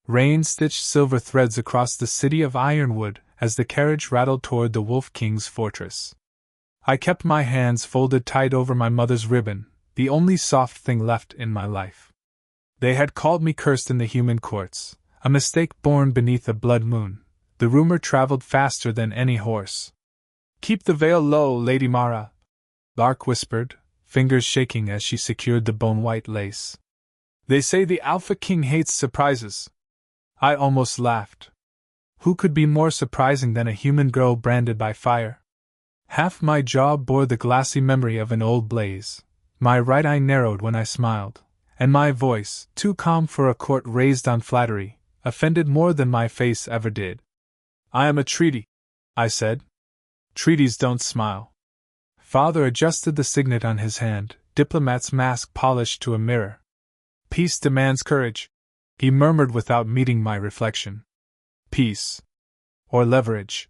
Rain stitched silver threads across the city of ironwood as the carriage rattled toward the Wolf King's fortress. I kept my hands folded tight over my mother's ribbon, the only soft thing left in my life. They had called me cursed in the human courts, a mistake born beneath a blood moon. The rumor traveled faster than any horse. "Keep the veil low, Lady Mara," Lark whispered, fingers shaking as she secured the bone-white lace. "They say the Alpha King hates surprises." I almost laughed. Who could be more surprising than a human girl branded by fire? Half my jaw bore the glassy memory of an old blaze, my right eye narrowed when I smiled, and my voice, too calm for a court raised on flattery, offended more than my face ever did. "I am a treaty," I said. "Treaties don't smile." Father adjusted the signet on his hand, diplomat's mask polished to a mirror. "Peace demands courage," he murmured without meeting my reflection. "Peace. Or leverage."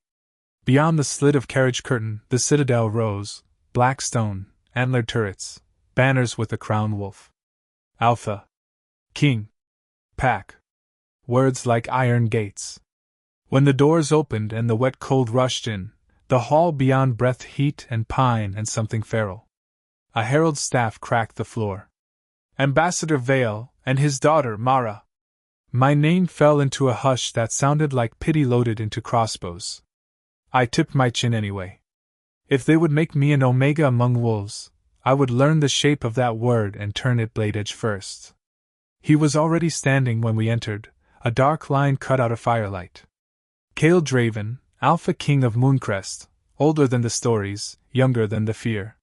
Beyond the slit of carriage curtain, the citadel rose, black stone, antlered turrets, banners with a crowned wolf. Alpha. King. Pack. Words like iron gates. When the doors opened and the wet cold rushed in, the hall beyond breathed heat and pine and something feral. A herald's staff cracked the floor. Ambassador Vale, and his daughter, Mara. My name fell into a hush that sounded like pity loaded into crossbows. I tipped my chin anyway. If they would make me an omega among wolves, I would learn the shape of that word and turn it blade edge first. He was already standing when we entered, a dark line cut out of firelight. Cale Draven, Alpha King of Mooncrest, older than the stories, younger than the fear.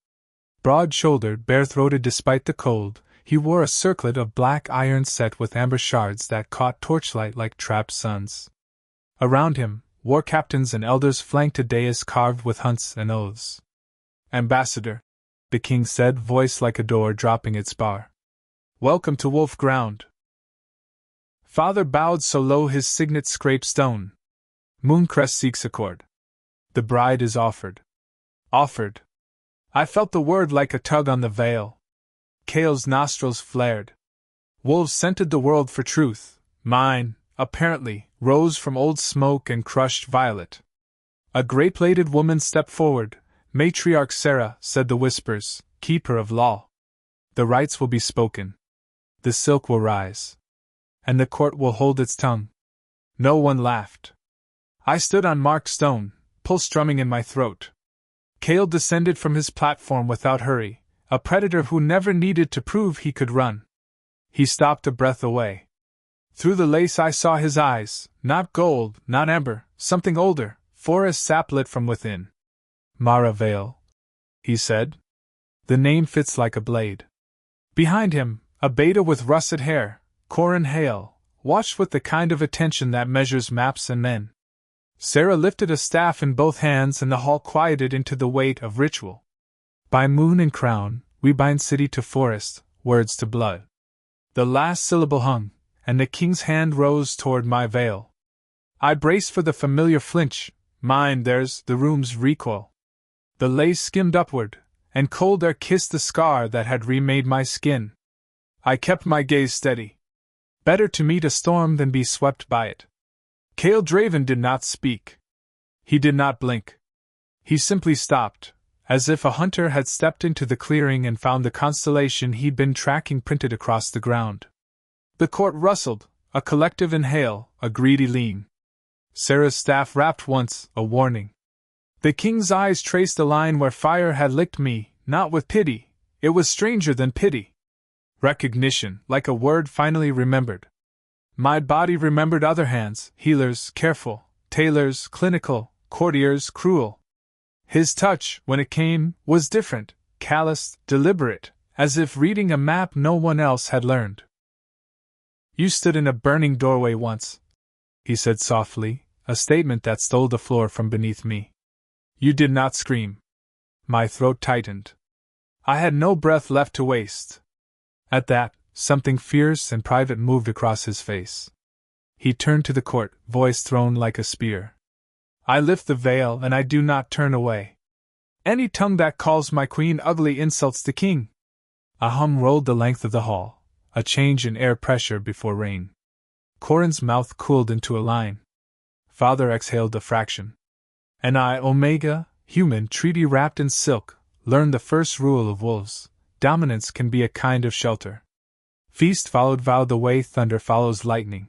Broad-shouldered, bare-throated despite the cold, he wore a circlet of black iron set with amber shards that caught torchlight like trapped suns. Around him, war captains and elders flanked a dais carved with hunts and oaths. "Ambassador," the king said, voice like a door dropping its bar. "Welcome to Wolf Ground." Father bowed so low his signet scraped stone. "Mooncrest seeks accord. The bride is offered." Offered. I felt the word like a tug on the veil. Cale's nostrils flared. Wolves scented the world for truth. Mine, apparently, rose from old smoke and crushed violet. A gray-plated woman stepped forward. "Matriarch Sarah," said the whispers, "keeper of law. The rights will be spoken. The silk will rise. And the court will hold its tongue." No one laughed. I stood on marked stone, pulse drumming in my throat. Cale descended from his platform without hurry, a predator who never needed to prove he could run. He stopped a breath away. Through the lace I saw his eyes, not gold, not amber, something older, forest saplit from within. "Mara Vale," he said. "The name fits like a blade." Behind him, a beta with russet hair, Corin Hale, watched with the kind of attention that measures maps and men. Sarah lifted a staff in both hands and the hall quieted into the weight of ritual. By moon and crown, we bind city to forest, words to blood. The last syllable hung, and the king's hand rose toward my veil. I braced for the familiar flinch, mine, theirs, the room's recoil. The lace skimmed upward, and cold air kissed the scar that had remade my skin. I kept my gaze steady. Better to meet a storm than be swept by it. Cale Draven did not speak. He did not blink. He simply stopped, as if a hunter had stepped into the clearing and found the constellation he'd been tracking printed across the ground. The court rustled, a collective inhale, a greedy lean. Sarah's staff rapped once, a warning. The king's eyes traced a line where fire had licked me, not with pity, it was stranger than pity. Recognition, like a word finally remembered. My body remembered other hands, healers, careful, tailors, clinical, courtiers, cruel. His touch, when it came, was different, calloused, deliberate, as if reading a map no one else had learned. "You stood in a burning doorway once," he said softly, a statement that stole the floor from beneath me. "You did not scream." My throat tightened. I had no breath left to waste. At that, something fierce and private moved across his face. He turned to the court, voice thrown like a spear. "I lift the veil and I do not turn away. Any tongue that calls my queen ugly insults the king." A hum rolled the length of the hall, a change in air pressure before rain. Corin's mouth cooled into a line. Father exhaled a fraction. And I, Omega, human treaty wrapped in silk, learned the first rule of wolves: dominance can be a kind of shelter. Feast followed vow the way thunder follows lightning.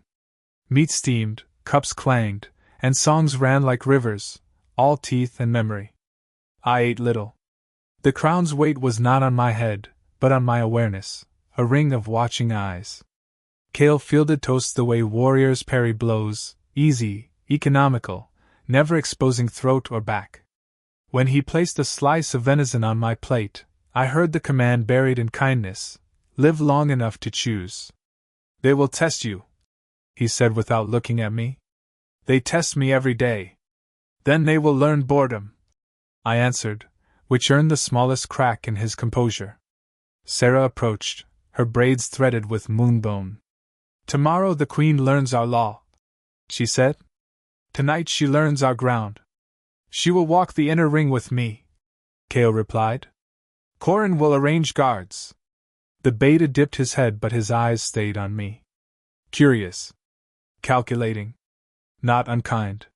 Meat steamed, cups clanged, and songs ran like rivers, all teeth and memory. I ate little. The crown's weight was not on my head, but on my awareness, a ring of watching eyes. Kale fielded toasts the way warriors parry blows, easy, economical, never exposing throat or back. When he placed a slice of venison on my plate, I heard the command buried in kindness: live long enough to choose. They will test you, he said without looking at me. They test me every day. Then they will learn boredom, I answered, which earned the smallest crack in his composure. Sarah approached, her braids threaded with moonbone. Tomorrow the queen learns our law, she said. Tonight she learns our ground. She will walk the inner ring with me, Kale replied. Corin will arrange guards. The beta dipped his head, but his eyes stayed on me. Curious. Calculating. Not unkind.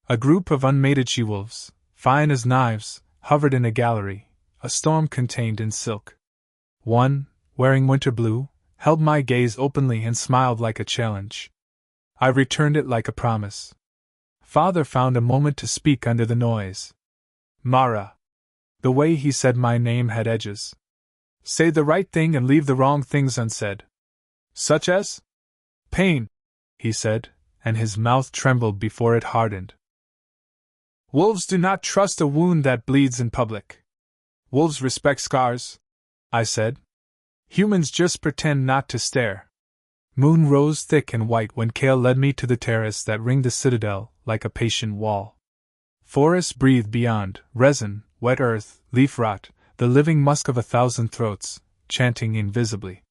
A group of unmated she-wolves, fine as knives, hovered in a gallery, a storm contained in silk. One, wearing winter blue, held my gaze openly and smiled like a challenge. I returned it like a promise. Father found a moment to speak under the noise. Mara. The way he said my name had edges. Say the right thing and leave the wrong things unsaid. Such as? Pain, he said, and his mouth trembled before it hardened. Wolves do not trust a wound that bleeds in public. Wolves respect scars, I said. Humans just pretend not to stare. Moon rose thick and white when Kale led me to the terrace that ringed the citadel like a patient wall. Forests breathed beyond, resin, wet earth, leaf rot, the living musk of 1,000 throats, chanting invisibly.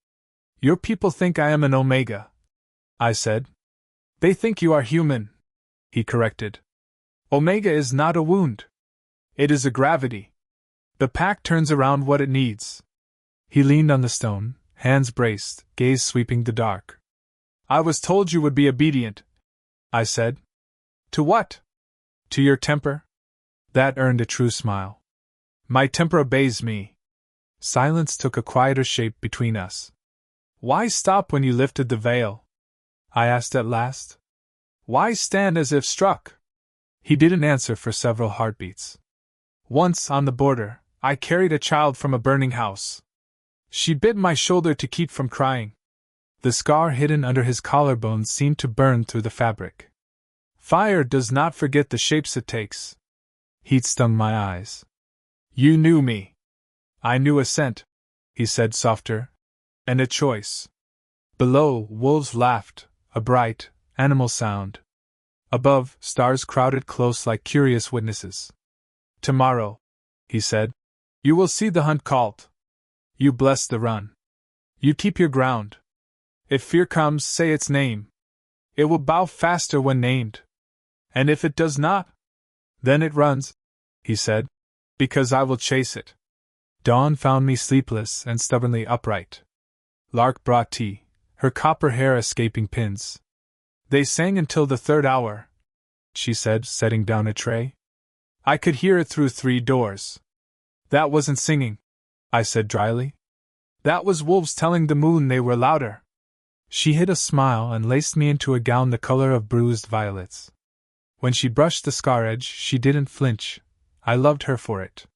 Your people think I am an Omega, I said. They think you are human, he corrected. Omega is not a wound. It is a gravity. The pack turns around what it needs. He leaned on the stone, hands braced, gaze sweeping the dark. I was told you would be obedient, I said. To what? To your temper? That earned a true smile. My temper obeys me. Silence took a quieter shape between us. Why stop when you lifted the veil? I asked at last. Why stand as if struck? He didn't answer for several heartbeats. Once, on the border, I carried a child from a burning house. She bit my shoulder to keep from crying. The scar hidden under his collarbone seemed to burn through the fabric. Fire does not forget the shapes it takes. Heat stung my eyes. You knew me. I knew a scent, he said softer, and a choice. Below, wolves laughed, a bright, animal sound. Above, stars crowded close like curious witnesses. Tomorrow, he said, you will see the hunt called. You bless the run. You keep your ground. If fear comes, say its name. It will bow faster when named. And if it does not, then it runs, he said, because I will chase it. Dawn found me sleepless and stubbornly upright. Lark brought tea, her copper hair escaping pins. They sang until the 3rd hour, she said, setting down a tray. I could hear it through 3 doors. That wasn't singing, I said dryly. That was wolves telling the moon they were louder. She hid a smile and laced me into a gown the color of bruised violets. When she brushed the scar edge, she didn't flinch. I loved her for it.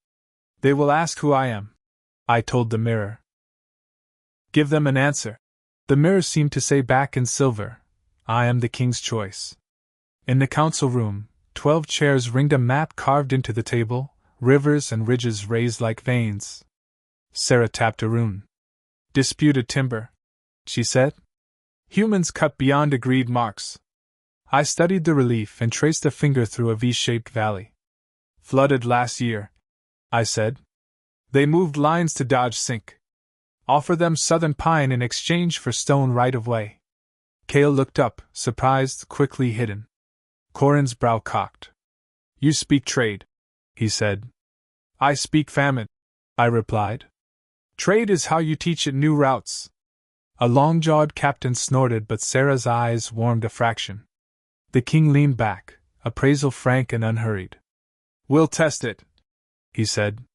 They will ask who I am, I told the mirror. Give them an answer. The mirror seemed to say back in silver, I am the king's choice. In the council room, 12 chairs ringed a map carved into the table, rivers and ridges raised like veins. Sarah tapped a rune. Disputed timber, she said. Humans cut beyond agreed marks. I studied the relief and traced a finger through a V-shaped valley. Flooded last year, I said. They moved lines to dodge sink. Offer them southern pine in exchange for stone right-of-way. Kale looked up, surprised, quickly hidden. Corin's brow cocked. You speak trade, he said. I speak famine, I replied. Trade is how you teach it new routes. A long-jawed captain snorted, but Sarah's eyes warmed a fraction. The king leaned back, appraisal frank and unhurried. "We'll test it," he said.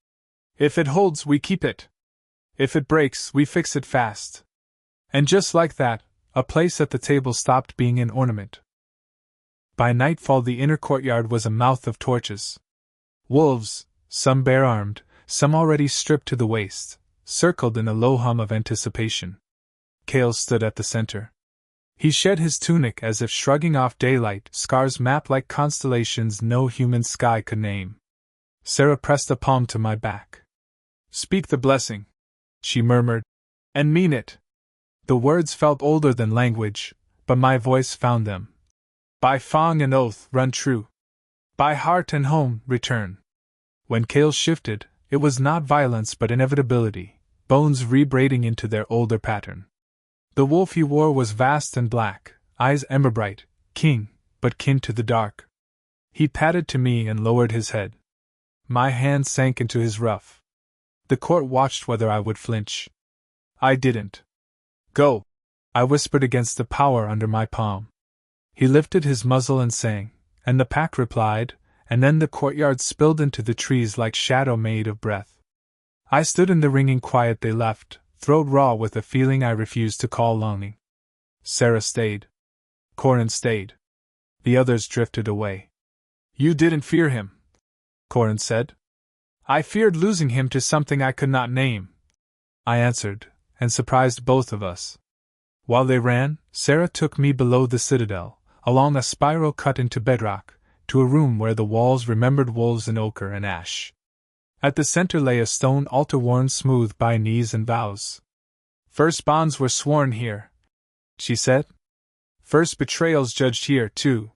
"If it holds, we keep it. If it breaks, we fix it fast." And just like that, a place at the table stopped being an ornament. By nightfall the inner courtyard was a mouth of torches. Wolves, some bare-armed, some already stripped to the waist, circled in a low hum of anticipation. Cale stood at the center. He shed his tunic as if shrugging off daylight scars mapped like constellations no human sky could name. Sarah pressed a palm to my back. "Speak the blessing," she murmured, "and mean it." The words felt older than language, but my voice found them. "By fang and oath, run true. By heart and home, return." When Cale shifted, it was not violence but inevitability, bones rebraiding into their older pattern. The wolf he wore was vast and black, eyes ember bright, king, but kin to the dark. He padded to me and lowered his head. My hand sank into his ruff. The court watched whether I would flinch. I didn't. "Go," I whispered against the power under my palm. He lifted his muzzle and sang, and the pack replied, and then the courtyard spilled into the trees like shadow made of breath. I stood in the ringing quiet they left, throat raw with a feeling I refused to call longing. Sarah stayed. Corin stayed. The others drifted away. "You didn't fear him," Corin said. "I feared losing him to something I could not name," I answered, and surprised both of us. While they ran, Sarah took me below the citadel, along a spiral cut into bedrock, to a room where the walls remembered wolves in ochre and ash. At the center lay a stone altar worn smooth by knees and vows. "First bonds were sworn here," she said. "First betrayals judged here, too."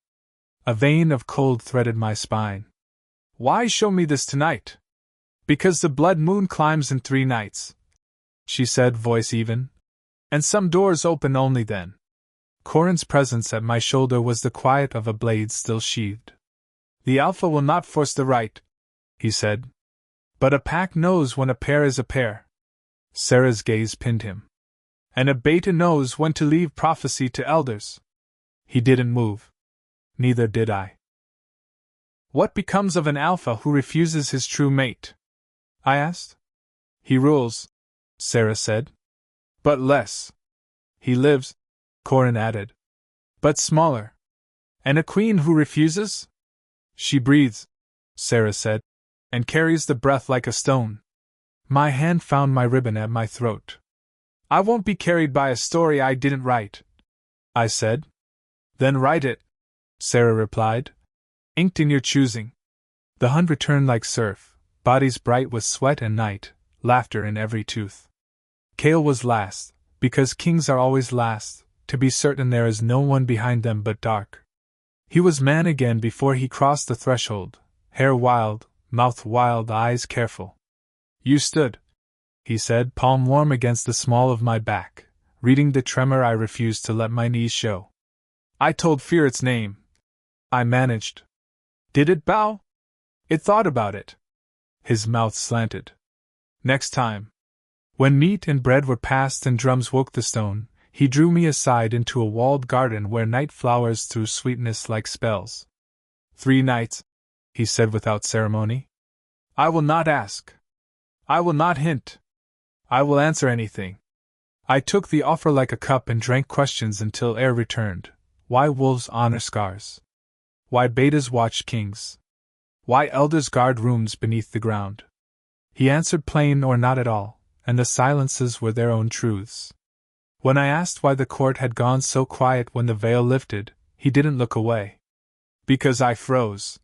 A vein of cold threaded my spine. "Why show me this tonight?" "Because the blood moon climbs in 3 nights," she said, voice even. "And some doors open only then." Corin's presence at my shoulder was the quiet of a blade still sheathed. "The alpha will not force the right," he said. "But a pack knows when a pair is a pair." Sarah's gaze pinned him. "And a beta knows when to leave prophecy to elders." He didn't move. Neither did I. "What becomes of an alpha who refuses his true mate?" I asked. "He rules," Sarah said. "But less." "He lives," Corin added. "But smaller." "And a queen who refuses?" "She breathes," Sarah said, "and carries the breath like a stone." My hand found my ribbon at my throat. "I won't be carried by a story I didn't write," I said. "Then write it," Sarah replied. "Inked in your choosing." The hunt returned like surf, bodies bright with sweat and night, laughter in every tooth. Cale was last, because kings are always last, to be certain there is no one behind them but dark. He was man again before he crossed the threshold, hair wild, mouth wild, eyes careful. "You stood," he said, palm warm against the small of my back, reading the tremor I refused to let my knees show. "I told fear its name," I managed. "Did it bow?" "It thought about it." His mouth slanted. "Next time." When meat and bread were passed and drums woke the stone, he drew me aside into a walled garden where night flowers threw sweetness like spells. 3 nights, he said without ceremony. "I will not ask. I will not hint. I will answer anything." I took the offer like a cup and drank questions until air returned. Why wolves honor scars? Why betas watch kings? Why elders guard rooms beneath the ground? He answered plain or not at all, and the silences were their own truths. When I asked why the court had gone so quiet when the veil lifted, he didn't look away. "Because I froze,"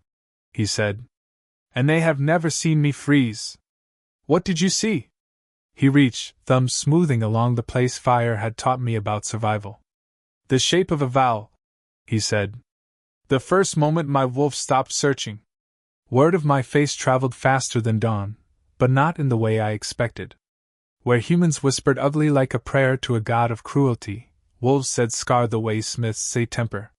he said. "And they have never seen me freeze." "What did you see?" He reached, thumbs smoothing along the place fire had taught me about survival. "The shape of a vow," he said. "The first moment my wolf stopped searching." Word of my face traveled faster than dawn, but not in the way I expected. Where humans whispered ugly like a prayer to a god of cruelty, wolves said scar the way smiths say temper.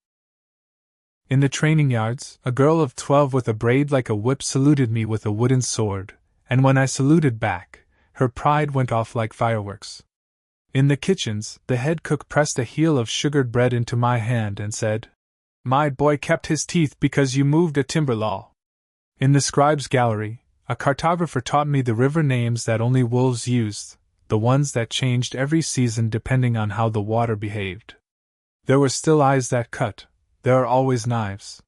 In the training yards, a girl of 12 with a braid like a whip saluted me with a wooden sword, and when I saluted back, her pride went off like fireworks. In the kitchens, the head cook pressed a heel of sugared bread into my hand and said, "My boy kept his teeth because you moved a timber law." In the scribe's gallery, a cartographer taught me the river names that only wolves used, the ones that changed every season depending on how the water behaved. There were still eyes that cut, there are always knives.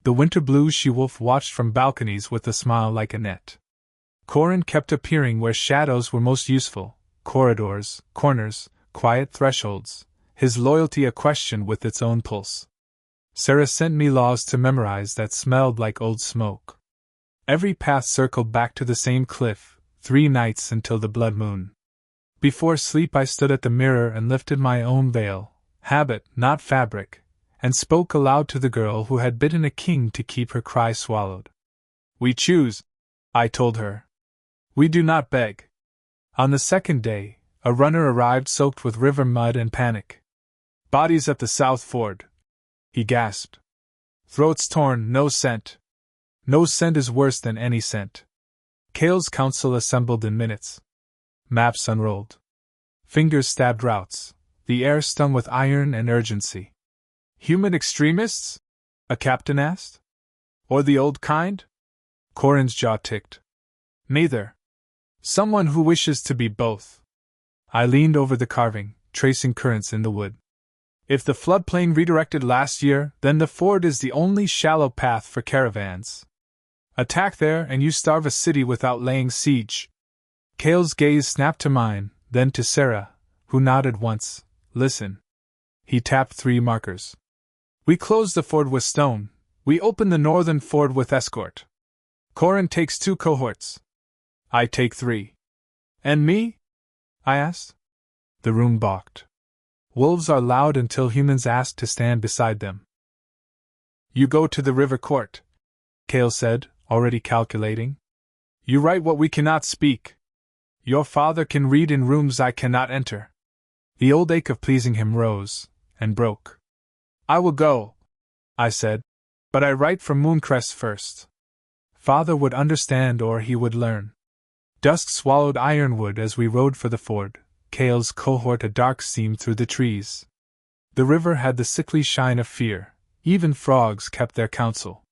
The winter blue she-wolf watched from balconies with a smile like a net. Corin kept appearing where shadows were most useful, corridors, corners, quiet thresholds, his loyalty a question with its own pulse. Sarah sent me laws to memorize that smelled like old smoke. Every path circled back to the same cliff, 3 nights until the blood moon. Before sleep I stood at the mirror and lifted my own veil, habit, not fabric, and spoke aloud to the girl who had bidden a king to keep her cry swallowed. "We choose," I told her. "We do not beg." On the second day, a runner arrived soaked with river mud and panic. "Bodies at the South Ford," he gasped. "Throats torn, no scent." No scent is worse than any scent. Kale's council assembled in minutes. Maps unrolled. Fingers stabbed routes, the air stung with iron and urgency. "Human extremists?" a captain asked. "Or the old kind?" Corin's jaw ticked. "Neither. Someone who wishes to be both." I leaned over the carving, tracing currents in the wood. "If the floodplain redirected last year, then the ford is the only shallow path for caravans. Attack there and you starve a city without laying siege." Kale's gaze snapped to mine, then to Sarah, who nodded once. "Listen." He tapped 3 markers. "We close the ford with stone. We open the northern ford with escort. Corin takes 2 cohorts. I take 3. "And me?" I asked. The room balked. Wolves are loud until humans ask to stand beside them. "You go to the river court," Kale said, already calculating. "You write what we cannot speak. Your father can read in rooms I cannot enter." The old ache of pleasing him rose, and broke. "I will go," I said, "but I write from Mooncrest first. Father would understand or he would learn." Dusk swallowed Ironwood as we rode for the ford, Kale's cohort a dark seam through the trees. The river had the sickly shine of fear, even frogs kept their counsel.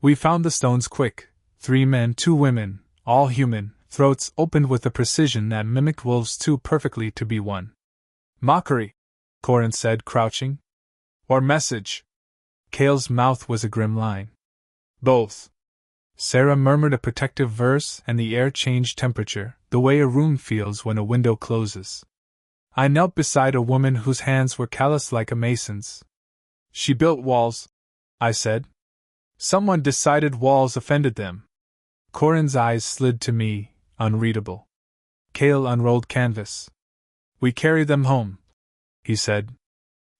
We found the stones quick, 3 men, 2 women, all human, throats opened with a precision that mimicked wolves too perfectly to be one. "Mockery," Corin said, crouching. "Or message?" Kale's mouth was a grim line. "Both." Sarah murmured a protective verse and the air changed temperature, the way a room feels when a window closes. I knelt beside a woman whose hands were calloused like a mason's. "She built walls," I said. "Someone decided walls offended them." Corin's eyes slid to me, unreadable. Kale unrolled canvas. "We carry them home," he said.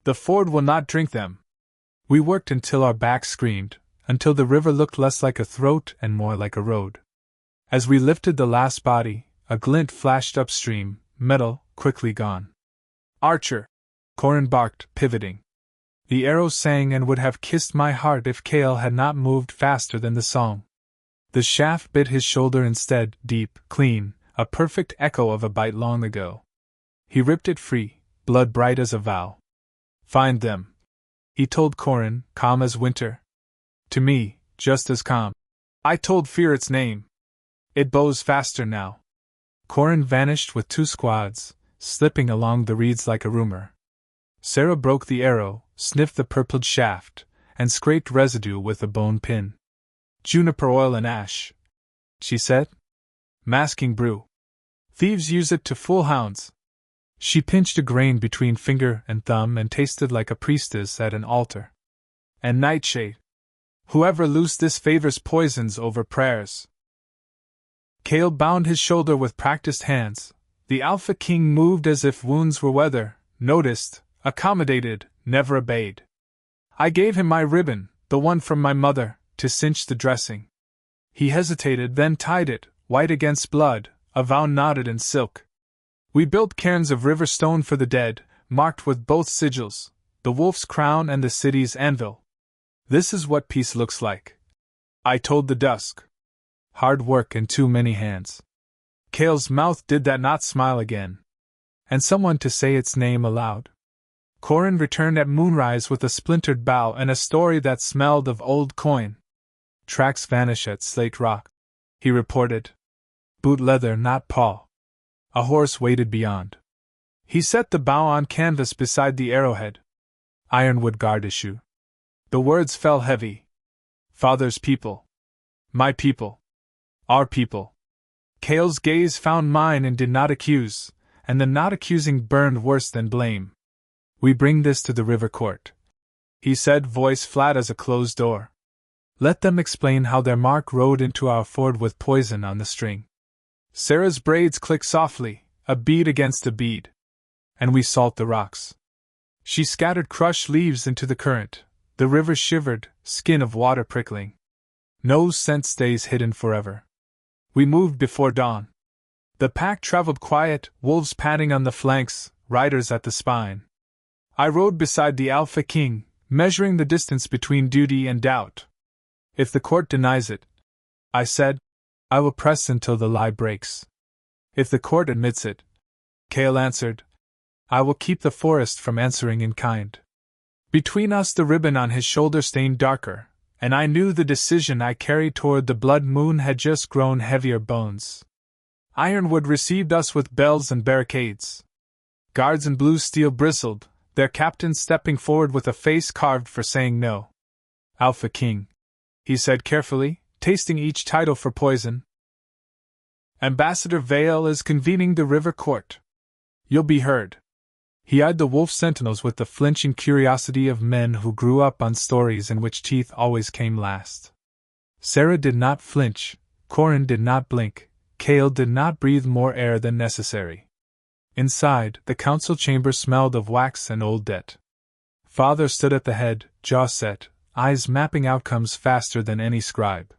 "The ford will not drink them." We worked until our backs screamed, until the river looked less like a throat and more like a road. As we lifted the last body, a glint flashed upstream, metal, quickly gone. "Archer!" Corin barked, pivoting. The arrow sang and would have kissed my heart if Kale had not moved faster than the song. The shaft bit his shoulder instead, deep, clean, a perfect echo of a bite long ago. He ripped it free, blood bright as a vow. "Find them," he told Corin, calm as winter. To me, just as calm. I told Fear its name. "It bows faster now." Corin vanished with 2 squads, slipping along the reeds like a rumor. Sarah broke the arrow, sniffed the purpled shaft, and scraped residue with a bone pin. "Juniper oil and ash," she said. "Masking brew. Thieves use it to fool hounds." She pinched a grain between finger and thumb and tasted like a priestess at an altar. "And nightshade. Whoever loosed this favors poisons over prayers." Kale bound his shoulder with practiced hands. The Alpha King moved as if wounds were weather, noticed, accommodated, never obeyed. I gave him my ribbon, the one from my mother, to cinch the dressing. He hesitated, then tied it, white against blood, a vow knotted in silk. We built cairns of river stone for the dead, marked with both sigils, the wolf's crown and the city's anvil. "This is what peace looks like," I told the dusk. "Hard work and too many hands." Kale's mouth did that not smile again. and someone to say its name aloud. Corin returned at moonrise with a splintered bough and a story that smelled of old coin. Tracks vanish at Slate Rock, he reported. Boot leather, not paw. A horse waited beyond. He set the bough on canvas beside the arrowhead. Ironwood guard issue. The words fell heavy. Father's people. My people. Our people. Cale's gaze found mine and did not accuse, and the not accusing burned worse than blame. We bring this to the river court, he said, voice flat as a closed door. Let them explain how their mark rode into our ford with poison on the string. Sarah's braids click softly, a bead against a bead. And we salt the rocks. She scattered crushed leaves into the current. The river shivered, skin of water prickling. No scent stays hidden forever. We moved before dawn. The pack traveled quiet, wolves padding on the flanks, riders at the spine. I rode beside the Alpha King, measuring the distance between duty and doubt. If the court denies it, I said, I will press until the lie breaks. If the court admits it, Cale answered, I will keep the forest from answering in kind. Between us the ribbon on his shoulder stained darker, and I knew the decision I carried toward the blood moon had just grown heavier bones. Ironwood received us with bells and barricades. Guards in blue steel bristled, their captain stepping forward with a face carved for saying no. Alpha King, he said carefully, tasting each title for poison. Ambassador Vale is convening the river court. You'll be heard. He eyed the wolf sentinels with the flinching curiosity of men who grew up on stories in which teeth always came last. Sarah did not flinch, Corin did not blink, Cale did not breathe more air than necessary. Inside, the council chamber smelled of wax and old debt. Father stood at the head, jaw set, eyes mapping outcomes faster than any scribe.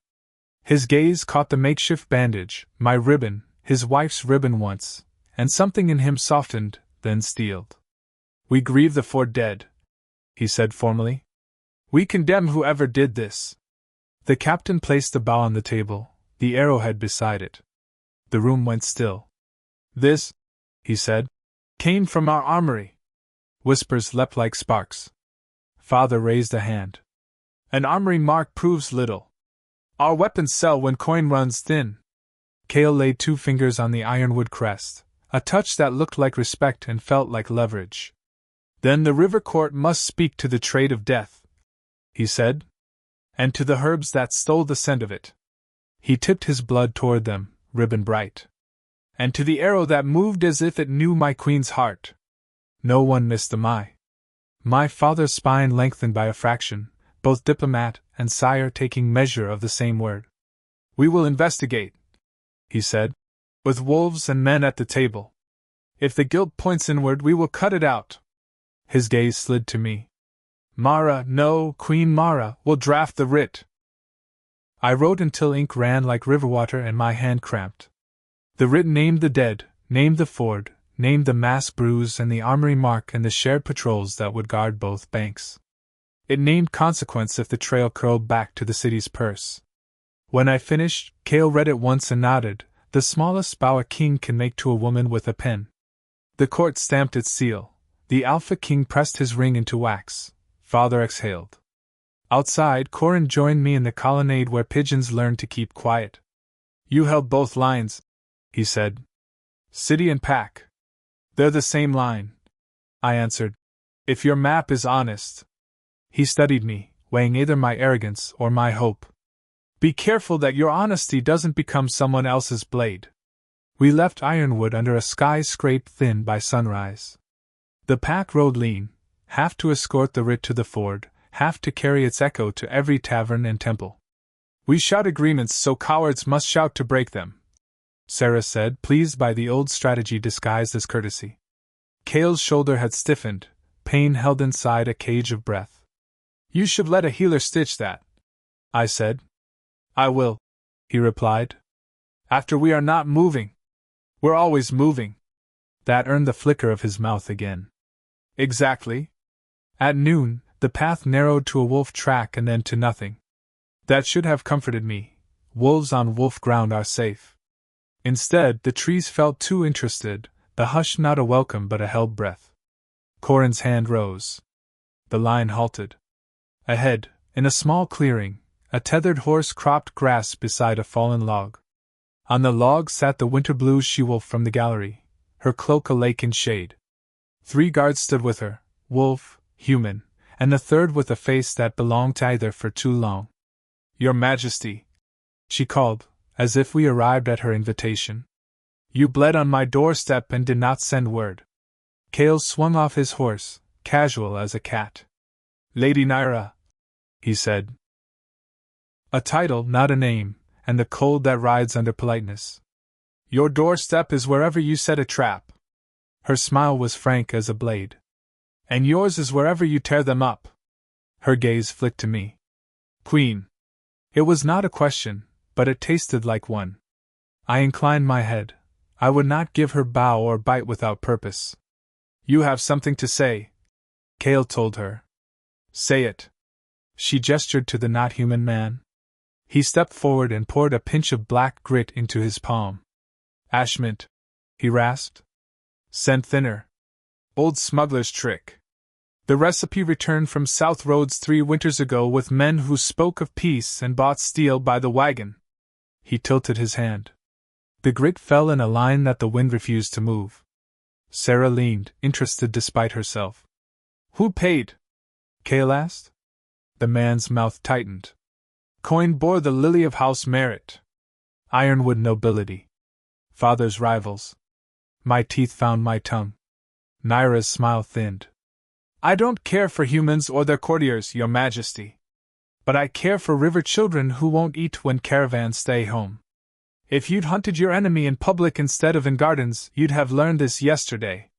His gaze caught the makeshift bandage, my ribbon, his wife's ribbon once, and something in him softened, then steeled. We grieve the four dead, he said formally. We condemn whoever did this. The captain placed the bow on the table, the arrowhead beside it. The room went still. This, he said, came from our armory. Whispers leapt like sparks. Father raised a hand. An armory mark proves little. Our weapons sell when coin runs thin. Cale laid 2 fingers on the ironwood crest, a touch that looked like respect and felt like leverage. Then the river court must speak to the trade of death, he said, and to the herbs that stole the scent of it. He tipped his blood toward them, ribbon bright. And to the arrow that moved as if it knew my queen's heart. No one missed the my. My father's spine lengthened by a fraction, both diplomat and sire taking measure of the same word. We will investigate, he said, with wolves and men at the table. If the guilt points inward, we will cut it out. His gaze slid to me. Mara, no, Queen Mara, will draft the writ. I wrote until ink ran like river water and my hand cramped. The writ named the dead, named the ford, named the mass bruise and the armory mark and the shared patrols that would guard both banks. It named consequence if the trail curled back to the city's purse. When I finished, Cale read it once and nodded, the smallest bow a king can make to a woman with a pen. The court stamped its seal. The Alpha King pressed his ring into wax. Father exhaled. Outside, Corin joined me in the colonnade where pigeons learned to keep quiet. You held both lines, he said. City and pack. They're the same line, I answered. If your map is honest. He studied me, weighing either my arrogance or my hope. Be careful that your honesty doesn't become someone else's blade. We left Ironwood under a sky scraped thin by sunrise. The pack rode lean, half to escort the writ to the ford, half to carry its echo to every tavern and temple. We shout agreements so cowards must shout to break them, Sarah said, pleased by the old strategy disguised as courtesy. Cale's shoulder had stiffened, pain held inside a cage of breath. You should let a healer stitch that, I said. I will, he replied. After we are not moving. We're always moving. That earned the flicker of his mouth again. Exactly. At noon, the path narrowed to a wolf track and then to nothing. That should have comforted me. Wolves on wolf ground are safe. Instead, the trees felt too interested, The hush not a welcome but a held breath. Corin's hand rose. The line halted. Ahead, in a small clearing, a tethered horse cropped grass beside a fallen log. On the log sat the winter blue she-wolf from the gallery, her cloak a lake in shade. 3 guards stood with her, wolf, human, and the third with a face that belonged to either for too long. "Your Majesty," she called, as if we arrived at her invitation. "You bled on my doorstep and did not send word." Cale swung off his horse, casual as a cat. "Lady Nyra," he said. A title, not a name, and the cold that rides under politeness. "Your doorstep is wherever you set a trap." Her smile was frank as a blade. "And yours is wherever you tear them up." Her gaze flicked to me. "Queen." It was not a question, but it tasted like one. I inclined my head. I would not give her bow or bite without purpose. "You have something to say," Cale told her. "Say it." She gestured to the not-human man. He stepped forward and poured a pinch of black grit into his palm. "Ashmint," he rasped. "Scent thinner. Old smuggler's trick. The recipe returned from South Roads 3 winters ago with men who spoke of peace and bought steel by the wagon." He tilted his hand. The grit fell in a line that the wind refused to move. Sarah leaned, interested despite herself. "Who paid?" Cale asked. The man's mouth tightened. "Coin bore the lily of House Merit. Ironwood nobility. Father's rivals." My teeth found my tongue. Nyra's smile thinned. "I don't care for humans or their courtiers, Your Majesty. But I care for river children who won't eat when caravans stay home. If you'd hunted your enemy in public instead of in gardens, you'd have learned this yesterday."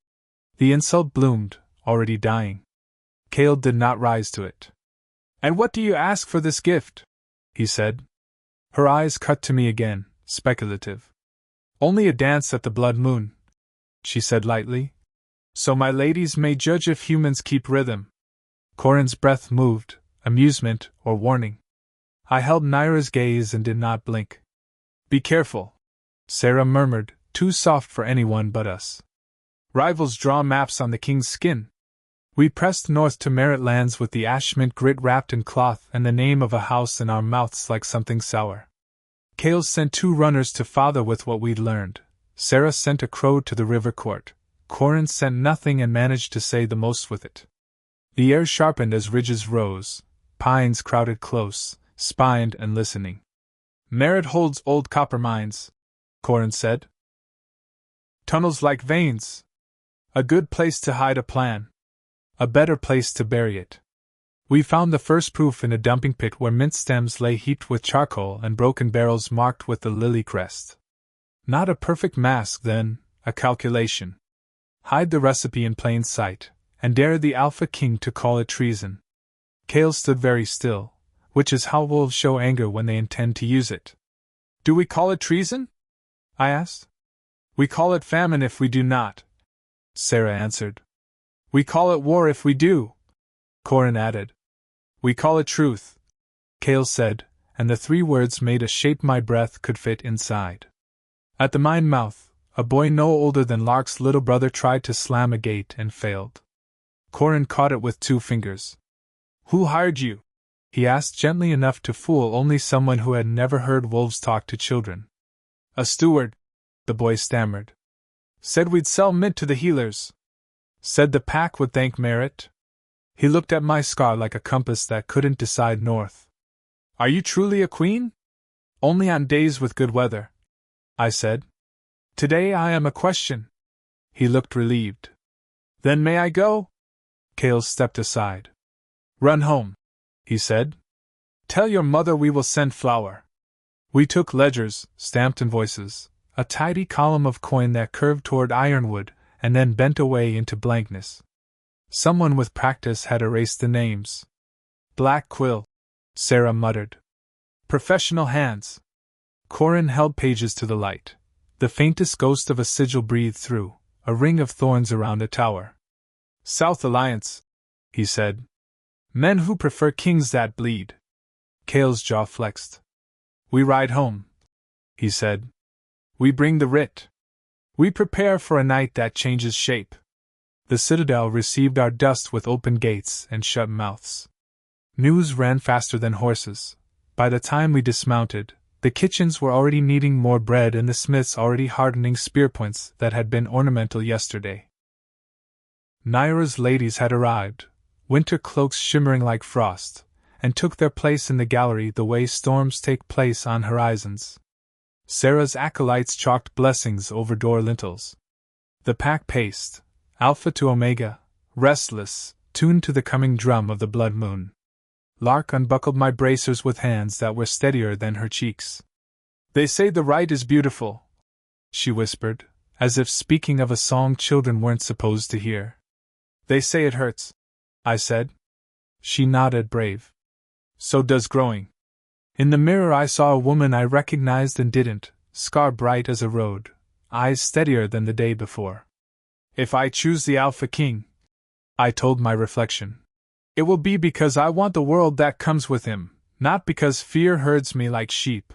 The insult bloomed, already dying. Cale did not rise to it. "And what do you ask for this gift?" he said. Her eyes cut to me again, speculative. "Only a dance at the blood moon," she said lightly. "So my ladies may judge if humans keep rhythm." Corin's breath moved, amusement or warning. I held Nyra's gaze and did not blink. "Be careful," Sarah murmured, too soft for anyone but us. "Rivals draw maps on the king's skin." We pressed north to Merit lands with the ashmint grit wrapped in cloth and the name of a house in our mouths like something sour. Cale sent 2 runners to father with what we'd learned. Sarah sent a crow to the river court. Corin sent nothing and managed to say the most with it. The air sharpened as ridges rose. Pines crowded close, spined and listening. "Merit holds old copper mines," Corin said. "Tunnels like veins. A good place to hide a plan. A better place to bury it." We found the first proof in a dumping pit where mint stems lay heaped with charcoal and broken barrels marked with the lily crest. Not a perfect mask, then, a calculation. Hide the recipe in plain sight, and dare the Alpha King to call it treason. Cale stood very still, which is how wolves show anger when they intend to use it. "Do we call it treason?" I asked. "We call it famine if we do not," Sarah answered. "We call it war if we do," Corin added. "We call it truth," Cale said, and the 3 words made a shape my breath could fit inside. At the mine mouth, a boy no older than Lark's little brother tried to slam a gate and failed. Corin caught it with 2 fingers. "Who hired you?" he asked gently enough to fool only someone who had never heard wolves talk to children. "A steward," the boy stammered. "Said we'd sell mint to the healers. Said the pack would thank Merit." He looked at my scar like a compass that couldn't decide north. "Are you truly a queen?" "Only on days with good weather," I said. "Today I am a question." He looked relieved. "Then may I go?" Cale stepped aside. "Run home," he said. "Tell your mother we will send flour." We took ledgers, stamped invoices, a tidy column of coin that curved toward Ironwood, and then bent away into blankness. Someone with practice had erased the names. "Black quill," Sarah muttered. "Professional hands." Corin held pages to the light. The faintest ghost of a sigil breathed through, a ring of thorns around a tower. "South Alliance," he said. "Men who prefer kings that bleed." Cale's jaw flexed. "We ride home," he said. "We bring the writ." We prepare for a night that changes shape. The citadel received our dust with open gates and shut mouths. News ran faster than horses. By the time we dismounted, the kitchens were already kneading more bread and the smiths already hardening spearpoints that had been ornamental yesterday. Naira's ladies had arrived, winter cloaks shimmering like frost, and took their place in the gallery the way storms take place on horizons. Sarah's acolytes chalked blessings over door lintels. The pack paced, Alpha to Omega, restless, tuned to the coming drum of the blood moon. Lark unbuckled my bracers with hands that were steadier than her cheeks. They say the right is beautiful, she whispered, as if speaking of a song children weren't supposed to hear. They say it hurts, I said. She nodded, brave. So does growing. In the mirror I saw a woman I recognized and didn't, scar bright as a road, eyes steadier than the day before. If I choose the Alpha King, I told my reflection, it will be because I want the world that comes with him, not because fear herds me like sheep.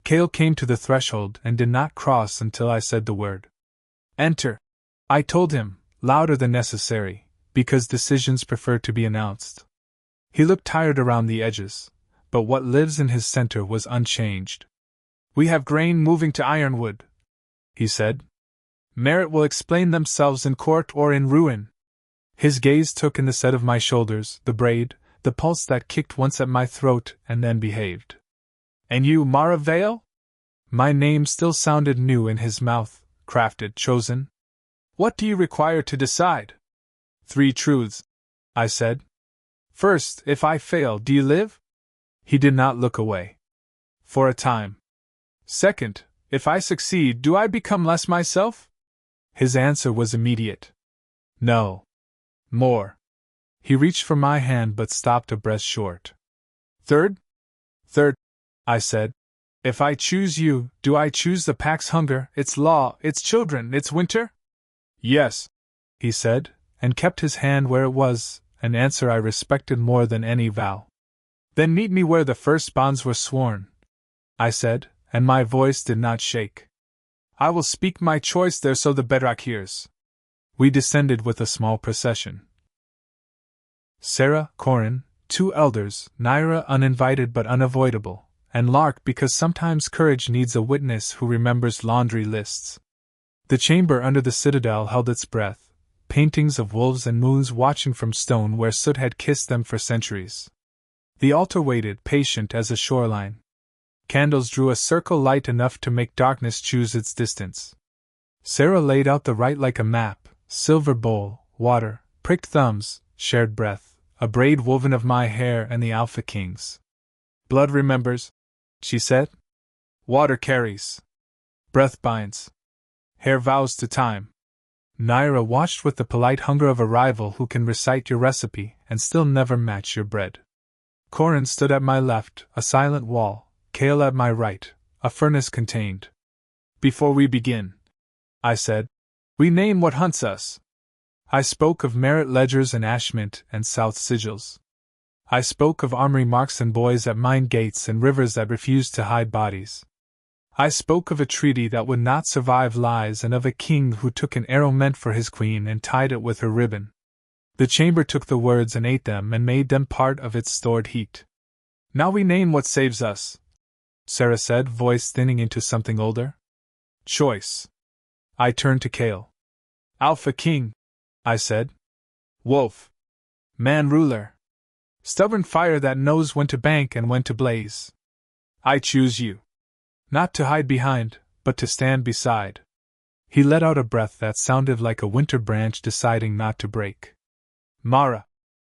Kale came to the threshold and did not cross until I said the word. Enter, I told him, louder than necessary, because decisions prefer to be announced. He looked tired around the edges, but what lives in his center was unchanged. We have grain moving to Ironwood, he said. Merit will explain themselves in court or in ruin. His gaze took in the set of my shoulders, the braid, the pulse that kicked once at my throat and then behaved. And you, Mara Vale? My name still sounded new in his mouth, crafted, chosen. What do you require to decide? 3 truths, I said. First, if I fail, do you live? He did not look away. For a time. Second, if I succeed, do I become less myself? His answer was immediate. No. More. He reached for my hand but stopped a breath short. Third, I said. If I choose you, do I choose the pack's hunger, its law, its children, its winter? Yes, he said, and kept his hand where it was, an answer I respected more than any vow. Then meet me where the first bonds were sworn, I said, and my voice did not shake. I will speak my choice there so the bedrock hears. We descended with a small procession. Sarah, Corin, 2 elders, Naira uninvited but unavoidable, and Lark because sometimes courage needs a witness who remembers laundry lists. The chamber under the citadel held its breath, paintings of wolves and moons watching from stone where soot had kissed them for centuries. The altar waited, patient as a shoreline. Candles drew a circle light enough to make darkness choose its distance. Sarah laid out the rite like a map, silver bowl, water, pricked thumbs, shared breath, a braid woven of my hair and the Alpha King's. Blood remembers, she said. Water carries. Breath binds. Hair vows to time. Naira watched with the polite hunger of a rival who can recite your recipe and still never match your bread. Corin stood at my left, a silent wall, Kale at my right, a furnace contained. Before we begin, I said, we name what hunts us. I spoke of merit ledgers and ashmint and south sigils. I spoke of armory marks and boys at mine gates and rivers that refused to hide bodies. I spoke of a treaty that would not survive lies and of a king who took an arrow meant for his queen and tied it with her ribbon. The chamber took the words and ate them and made them part of its stored heat. Now we name what saves us, Sarah said, voice thinning into something older. Choice. I turned to Kale. Alpha King, I said. Wolf. Man ruler. Stubborn fire that knows when to bank and when to blaze. I choose you. Not to hide behind, but to stand beside. He let out a breath that sounded like a winter branch deciding not to break. Mara,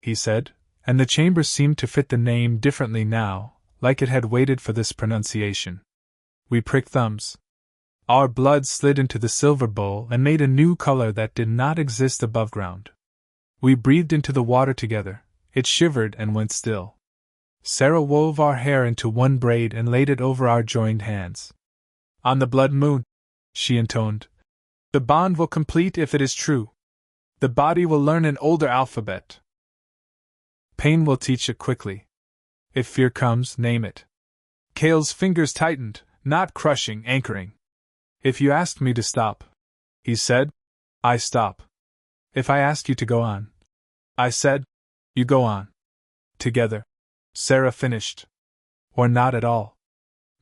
he said, and the chamber seemed to fit the name differently now, like it had waited for this pronunciation. We pricked thumbs. Our blood slid into the silver bowl and made a new color that did not exist above ground. We breathed into the water together. It shivered and went still. Sarah wove our hair into one braid and laid it over our joined hands. On the blood moon, she intoned, the bond will complete if it is true. The body will learn an older alphabet. Pain will teach it quickly. If fear comes, name it. Kale's fingers tightened, not crushing, anchoring. If you asked me to stop, he said. I stop. If I ask you to go on, I said, you go on. Together. Sarah finished. Or not at all.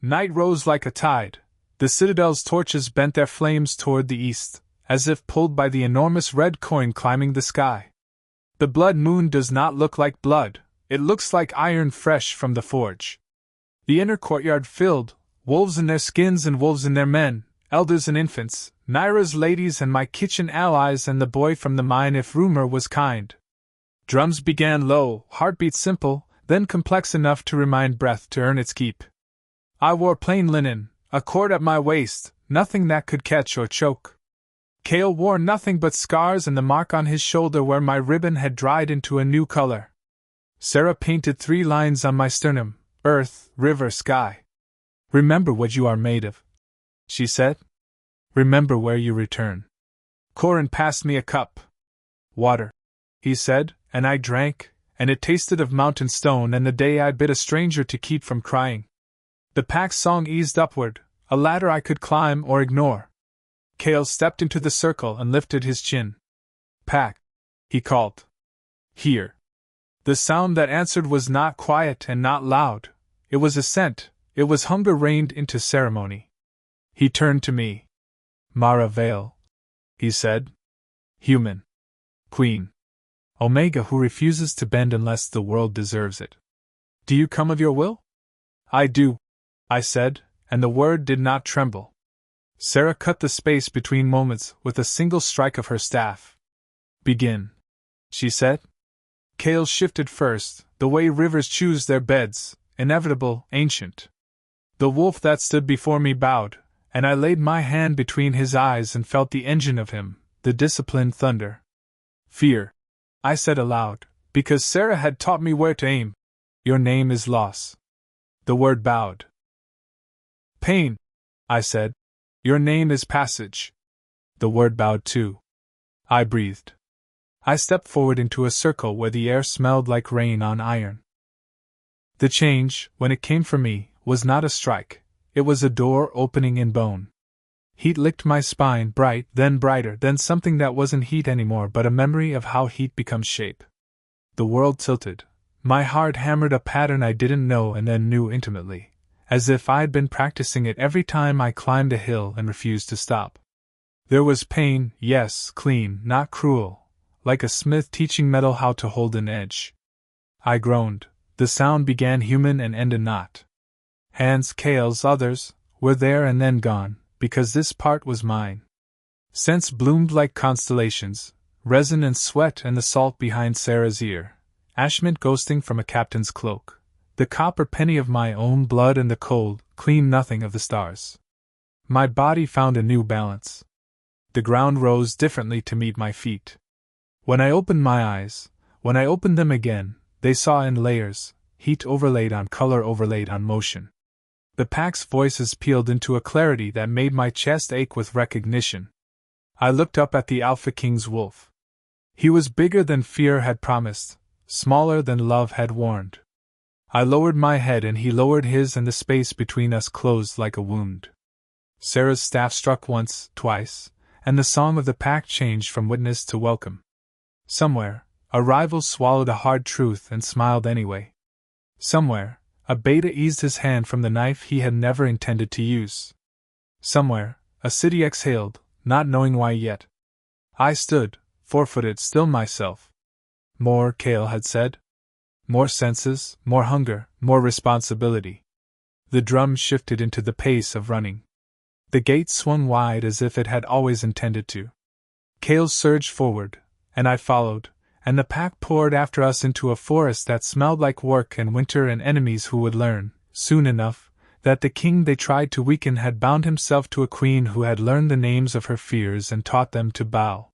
Night rose like a tide. The citadel's torches bent their flames toward the east, as if pulled by the enormous red coin climbing the sky. The blood moon does not look like blood, it looks like iron fresh from the forge. The inner courtyard filled, wolves in their skins and wolves in their men, elders and infants, Naira's ladies and my kitchen allies and the boy from the mine if rumor was kind. Drums began low, heartbeat simple, then complex enough to remind breath to earn its keep. I wore plain linen, a cord at my waist, nothing that could catch or choke. Cale wore nothing but scars and the mark on his shoulder where my ribbon had dried into a new color. Sarah painted 3 lines on my sternum: earth, river, sky. Remember what you are made of, she said. Remember where you return. Corin passed me a cup. Water, he said, and I drank, and it tasted of mountain stone and the day I'd bid a stranger to keep from crying. The pack's song eased upward, a ladder I could climb or ignore. Cale stepped into the circle and lifted his chin. Pack, he called. Here. The sound that answered was not quiet and not loud. It was assent, it was hunger reined into ceremony. He turned to me. Mara Vale, he said. Human. Queen. Omega who refuses to bend unless the world deserves it. Do you come of your will? I do, I said, and the word did not tremble. Sarah cut the space between moments with a single strike of her staff. Begin, she said. Cale shifted first, the way rivers choose their beds, inevitable, ancient. The wolf that stood before me bowed, and I laid my hand between his eyes and felt the engine of him, the disciplined thunder. Fear, I said aloud, because Sarah had taught me where to aim. Your name is loss. The word bowed. Pain, I said. Your name is passage. The word bowed too. I breathed. I stepped forward into a circle where the air smelled like rain on iron. The change, when it came for me, was not a strike, it was a door opening in bone. Heat licked my spine, bright, then brighter, then something that wasn't heat anymore but a memory of how heat becomes shape. The world tilted. My heart hammered a pattern I didn't know and then knew intimately, as if I'd been practicing it every time I climbed a hill and refused to stop. There was pain, yes, clean, not cruel, like a smith teaching metal how to hold an edge. I groaned. The sound began human and ended not. Hands, Cale's, others, were there and then gone, because this part was mine. Scents bloomed like constellations, resin and sweat and the salt behind Sarah's ear, ashmint ghosting from a captain's cloak, the copper penny of my own blood and the cold, clean nothing of the stars. My body found a new balance. The ground rose differently to meet my feet. When I opened my eyes, when I opened them again, they saw in layers, heat overlaid on color overlaid on motion. The pack's voices pealed into a clarity that made my chest ache with recognition. I looked up at the Alpha King's wolf. He was bigger than fear had promised, smaller than love had warned. I lowered my head and he lowered his and the space between us closed like a wound. Sarah's staff struck once, twice, and the song of the pack changed from witness to welcome. Somewhere, a rival swallowed a hard truth and smiled anyway. Somewhere, a beta eased his hand from the knife he had never intended to use. Somewhere, a city exhaled, not knowing why yet. I stood, four-footed, still myself. More, Cale had said. More senses, more hunger, more responsibility. The drum shifted into the pace of running. The gate swung wide as if it had always intended to. Cale surged forward, and I followed, and the pack poured after us into a forest that smelled like work and winter and enemies who would learn, soon enough, that the king they tried to weaken had bound himself to a queen who had learned the names of her fears and taught them to bow.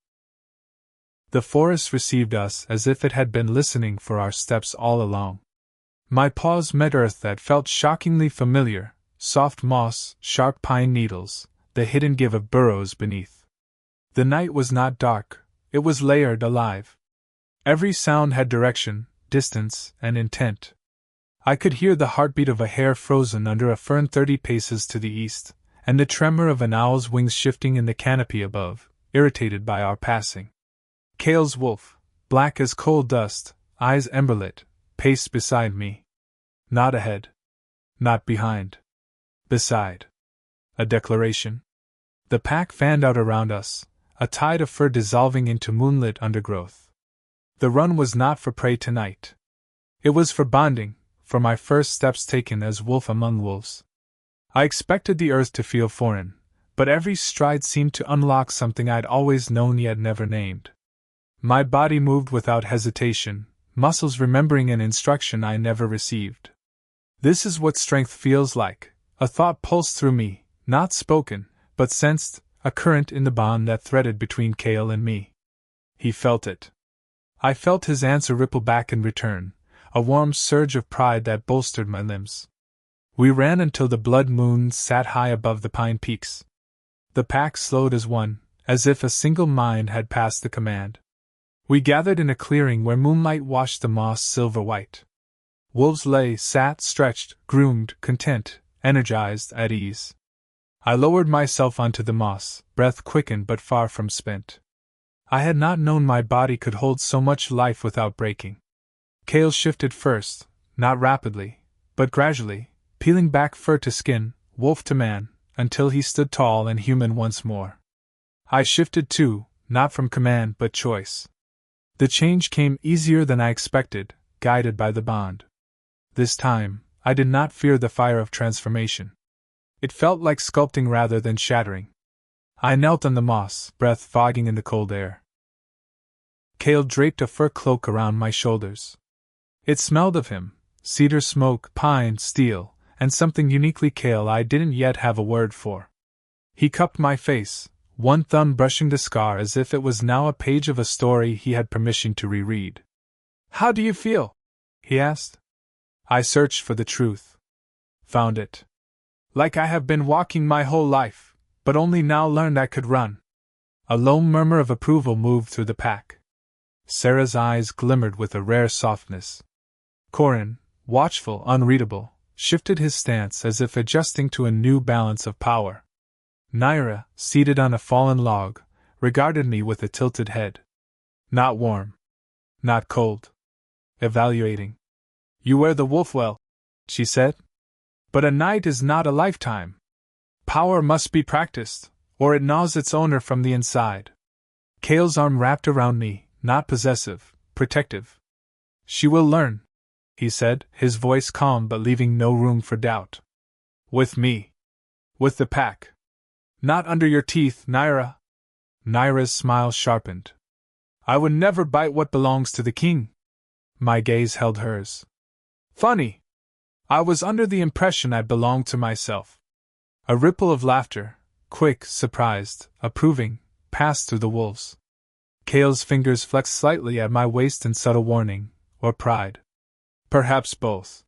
The forest received us as if it had been listening for our steps all along. My paws met earth that felt shockingly familiar, soft moss, sharp pine needles, the hidden give of burrows beneath. The night was not dark, it was layered, alive. Every sound had direction, distance, and intent. I could hear the heartbeat of a hare frozen under a fern 30 paces to the east, and the tremor of an owl's wings shifting in the canopy above, irritated by our passing. Kale's wolf, black as coal dust, eyes emberlit, paced beside me. Not ahead. Not behind. Beside. A declaration. The pack fanned out around us, a tide of fur dissolving into moonlit undergrowth. The run was not for prey tonight. It was for bonding, for my first steps taken as wolf among wolves. I expected the earth to feel foreign, but every stride seemed to unlock something I'd always known yet never named. My body moved without hesitation, muscles remembering an instruction I never received. This is what strength feels like. A thought pulsed through me, not spoken, but sensed, a current in the bond that threaded between Kale and me. He felt it. I felt his answer ripple back in return, a warm surge of pride that bolstered my limbs. We ran until the blood moon sat high above the pine peaks. The pack slowed as one, as if a single mind had passed the command. We gathered in a clearing where moonlight washed the moss silver white. Wolves lay, sat, stretched, groomed, content, energized, at ease. I lowered myself onto the moss, breath quickened but far from spent. I had not known my body could hold so much life without breaking. Kale shifted first, not rapidly, but gradually, peeling back fur to skin, wolf to man, until he stood tall and human once more. I shifted too, not from command but choice. The change came easier than I expected, guided by the bond. This time, I did not fear the fire of transformation. It felt like sculpting rather than shattering. I knelt on the moss, breath fogging in the cold air. Kale draped a fur cloak around my shoulders. It smelled of him, cedar smoke, pine, steel, and something uniquely Kale I didn't yet have a word for. He cupped my face, one thumb brushing the scar as if it was now a page of a story he had permission to reread. "How do you feel?" he asked. I searched for the truth. Found it. "Like I have been walking my whole life, but only now learned I could run." A low murmur of approval moved through the pack. Sarah's eyes glimmered with a rare softness. Corin, watchful, unreadable, shifted his stance as if adjusting to a new balance of power. Naira, seated on a fallen log, regarded me with a tilted head. Not warm. Not cold. Evaluating. "You wear the wolf well," she said. "But a night is not a lifetime. Power must be practiced, or it gnaws its owner from the inside." Kale's arm wrapped around me, not possessive, protective. "She will learn," he said, his voice calm but leaving no room for doubt. "With me. With the pack. Not under your teeth, Naira." Naira's smile sharpened. "I would never bite what belongs to the king." My gaze held hers. "Funny. I was under the impression I belonged to myself." A ripple of laughter, quick, surprised, approving, passed through the wolves. Kale's fingers flexed slightly at my waist in subtle warning, or pride. Perhaps both.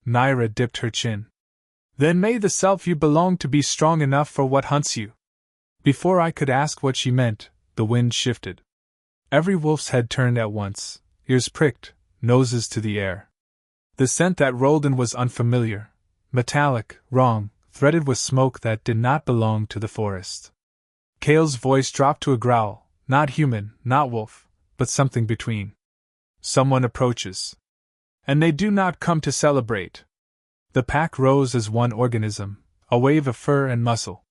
Naira dipped her chin. "Then may the self you belong to be strong enough for what hunts you." Before I could ask what she meant, the wind shifted. Every wolf's head turned at once, ears pricked, noses to the air. The scent that rolled in was unfamiliar, metallic, wrong, threaded with smoke that did not belong to the forest. Kale's voice dropped to a growl, not human, not wolf, but something between. "Someone approaches. And they do not come to celebrate." The pack rose as one organism, a wave of fur and muscle.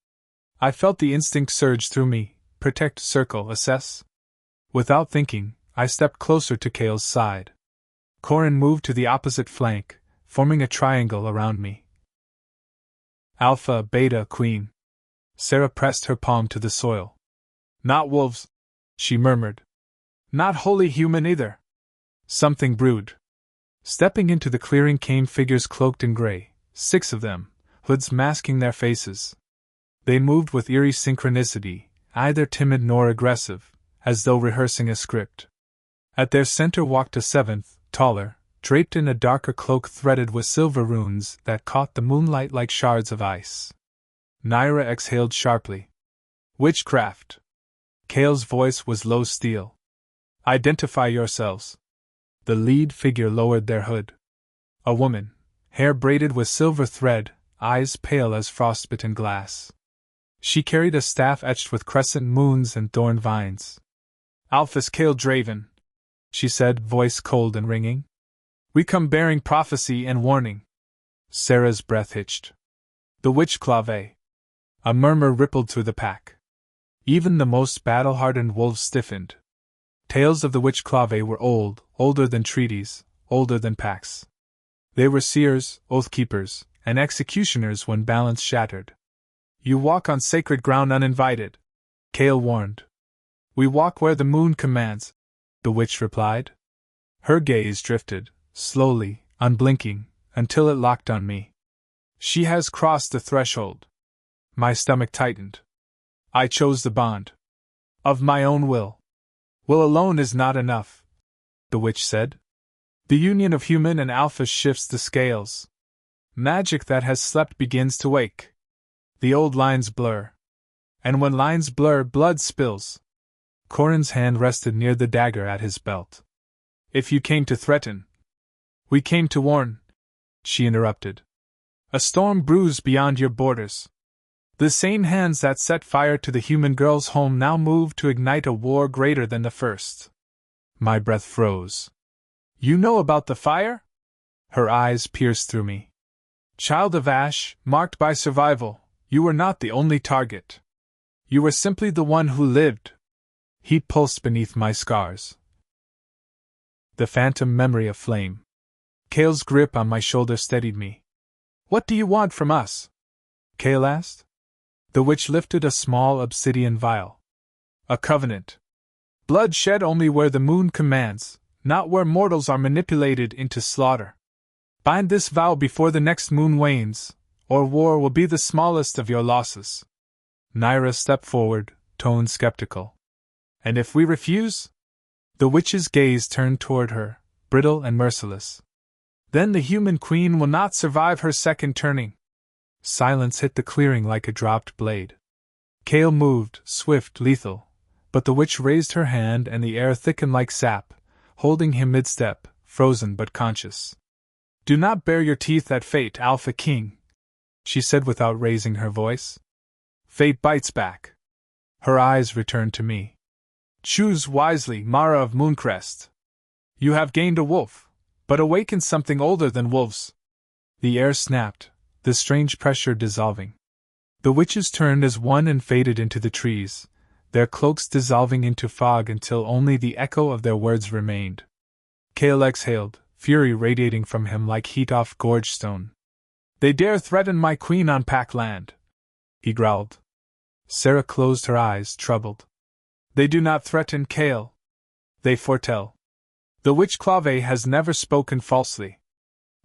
I felt the instinct surge through me, protect, circle, assess. Without thinking, I stepped closer to Kale's side. Corin moved to the opposite flank, forming a triangle around me. "Alpha, Beta, Queen." Sarah pressed her palm to the soil. "Not wolves," she murmured. "Not wholly human either." Something brewed. Stepping into the clearing came figures cloaked in gray, 6 of them, hoods masking their faces. They moved with eerie synchronicity, neither timid nor aggressive, as though rehearsing a script. At their center walked a 7th, taller, draped in a darker cloak threaded with silver runes that caught the moonlight like shards of ice. Naira exhaled sharply. "Witchcraft." Kale's voice was low steel. "Identify yourselves." The lead figure lowered their hood. A woman, hair braided with silver thread, eyes pale as frostbitten glass. She carried a staff etched with crescent moons and thorn vines. Alphys Kale Draven, she said, voice cold and ringing. We come bearing prophecy and warning. Sarah's breath hitched. The witch Clave. A murmur rippled through the pack. Even the most battle-hardened wolves stiffened. Tales of the witch Clave were old, older than treaties, older than pacts. They were seers, oath-keepers, and executioners when balance shattered. You walk on sacred ground uninvited, Kale warned. We walk where the moon commands, the witch replied. Her gaze drifted, slowly, unblinking, until it locked on me. She has crossed the threshold. My stomach tightened. I chose the bond. Of my own will. Will alone is not enough, the witch said. The union of human and Alphys shifts the scales. Magic that has slept begins to wake. The old lines blur. And when lines blur, blood spills. Corin's hand rested near the dagger at his belt. If you came to threaten. We came to warn, she interrupted. A storm brews beyond your borders. The same hands that set fire to the human girl's home now move to ignite a war greater than the first. My breath froze. You know about the fire? Her eyes pierced through me. Child of ash, marked by survival, you were not the only target. You were simply the one who lived. Heat pulsed beneath my scars. The phantom memory of flame. Kale's grip on my shoulder steadied me. What do you want from us? Kale asked. The witch lifted a small obsidian vial. A covenant. Blood shed only where the moon commands, not where mortals are manipulated into slaughter. Bind this vow before the next moon wanes, or war will be the smallest of your losses. Naira stepped forward, tone skeptical. And if we refuse? The witch's gaze turned toward her, brittle and merciless. Then the human queen will not survive her second turning. Silence hit the clearing like a dropped blade. Kale moved, swift, lethal, but the witch raised her hand and the air thickened like sap, holding him mid-step, frozen but conscious. Do not bare your teeth at fate, Alpha King, she said without raising her voice. Fate bites back. Her eyes returned to me. Choose wisely, Mara of Mooncrest. You have gained a wolf, but awakened something older than wolves. The air snapped, the strange pressure dissolving. The witches turned as one and faded into the trees, their cloaks dissolving into fog until only the echo of their words remained. Kale exhaled, fury radiating from him like heat off gorge stone. They dare threaten my queen on Pack land, he growled. Sarah closed her eyes, troubled. They do not threaten Kale. They foretell. The witch Clave has never spoken falsely.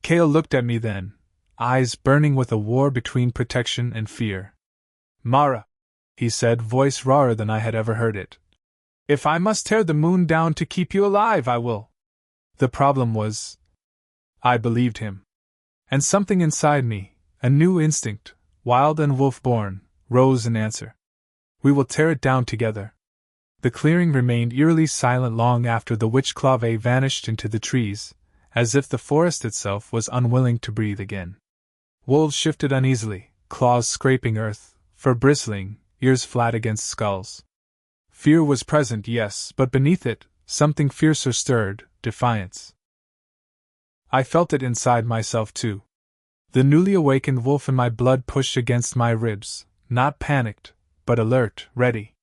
Kale looked at me then, eyes burning with a war between protection and fear. Mara, he said, voice rawer than I had ever heard it. If I must tear the moon down to keep you alive, I will. The problem was, I believed him. And something inside me, a new instinct, wild and wolf-born, rose in answer. We will tear it down together. The clearing remained eerily silent long after the witch Clave vanished into the trees, as if the forest itself was unwilling to breathe again. Wolves shifted uneasily, claws scraping earth, fur bristling, ears flat against skulls. Fear was present, yes, but beneath it, something fiercer stirred, defiance. I felt it inside myself too. The newly awakened wolf in my blood pushed against my ribs, not panicked, but alert, ready.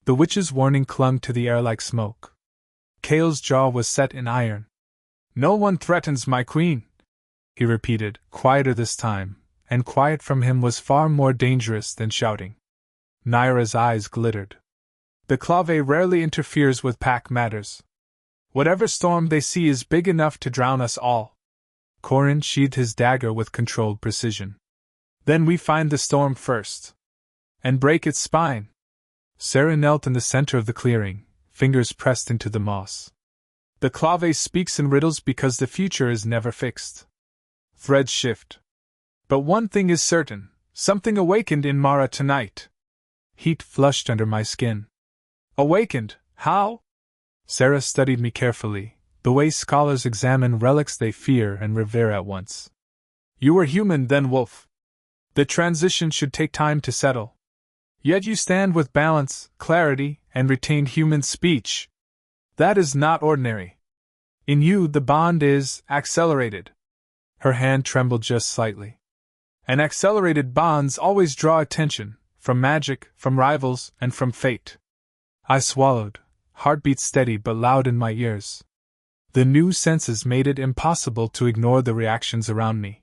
The witch's warning clung to the air like smoke. Kale's jaw was set in iron. No one threatens my queen, he repeated, quieter this time, and quiet from him was far more dangerous than shouting. Naira's eyes glittered. The Clave rarely interferes with pack matters. Whatever storm they see is big enough to drown us all. Corin sheathed his dagger with controlled precision. Then we find the storm first. And break its spine. Sarah knelt in the center of the clearing, fingers pressed into the moss. The Clave speaks in riddles because the future is never fixed. Threads shift. But one thing is certain, something awakened in Mara tonight. Heat flushed under my skin. Awakened? How? Sarah studied me carefully, the way scholars examine relics they fear and revere at once. You were human then wolf. The transition should take time to settle. Yet you stand with balance, clarity, and retained human speech. That is not ordinary. In you, the bond is accelerated. Her hand trembled just slightly. And accelerated bonds always draw attention, from magic, from rivals, and from fate. I swallowed, heartbeat steady but loud in my ears. The new senses made it impossible to ignore the reactions around me.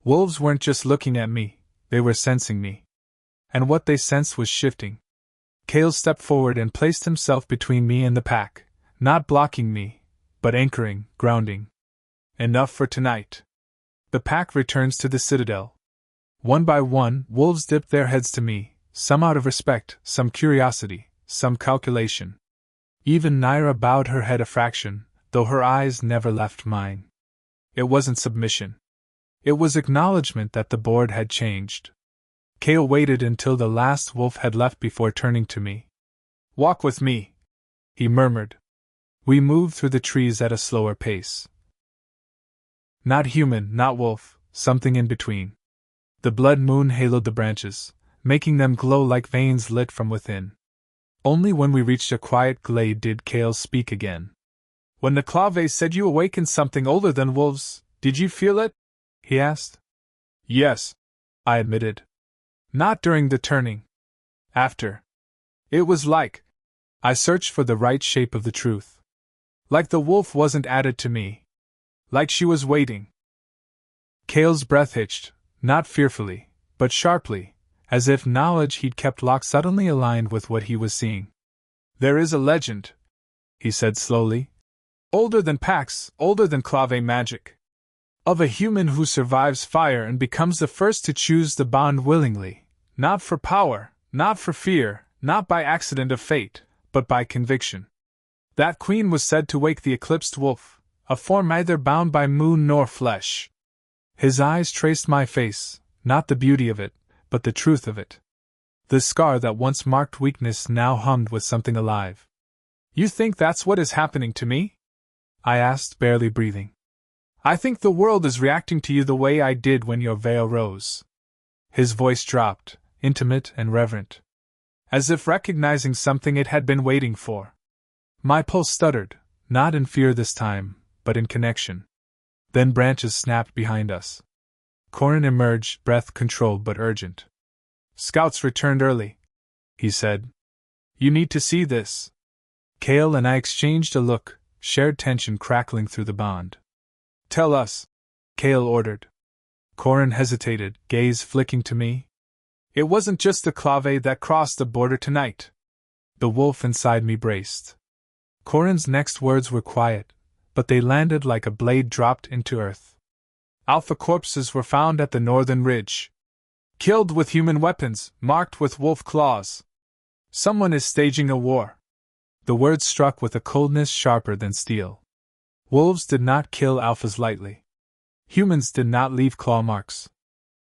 Wolves weren't just looking at me, they were sensing me. And what they sensed was shifting. Kale stepped forward and placed himself between me and the pack, not blocking me, but anchoring, grounding. Enough for tonight. The pack returns to the citadel. One by one, wolves dipped their heads to me, some out of respect, some curiosity, some calculation. Even Naira bowed her head a fraction, though her eyes never left mine. It wasn't submission. It was acknowledgement that the board had changed. Kale waited until the last wolf had left before turning to me. "Walk with me," he murmured. We moved through the trees at a slower pace. Not human, not wolf, something in between. The blood moon haloed the branches, making them glow like veins lit from within. Only when we reached a quiet glade did Kale speak again. "When the clave said you awakened something older than wolves, did you feel it?" he asked. "Yes," I admitted. "Not during the turning. After. It was like I searched for the right shape of the truth. Like the wolf wasn't added to me. Like she was waiting." Kale's breath hitched, not fearfully, but sharply, as if knowledge he'd kept locked suddenly aligned with what he was seeing. "There is a legend," he said slowly, "older than Pax, older than clave magic. Of a human who survives fire and becomes the first to choose the bond willingly, not for power, not for fear, not by accident of fate, but by conviction. That queen was said to wake the eclipsed wolf, a form neither bound by moon nor flesh." His eyes traced my face, not the beauty of it, but the truth of it. The scar that once marked weakness now hummed with something alive. "You think that's what is happening to me?" I asked, barely breathing. "I think the world is reacting to you the way I did when your veil rose." His voice dropped, intimate and reverent, as if recognizing something it had been waiting for. My pulse stuttered, not in fear this time, but in connection. Then branches snapped behind us. Corin emerged, breath controlled but urgent. "Scouts returned early," he said. "You need to see this." Kale and I exchanged a look, shared tension crackling through the bond. "Tell us," Kale ordered. Corin hesitated, gaze flicking to me. "It wasn't just the clave that crossed the border tonight." The wolf inside me braced. Corin's next words were quiet, but they landed like a blade dropped into earth. "Alpha corpses were found at the northern ridge. Killed with human weapons, marked with wolf claws. Someone is staging a war." The words struck with a coldness sharper than steel. Wolves did not kill alphas lightly. Humans did not leave claw marks.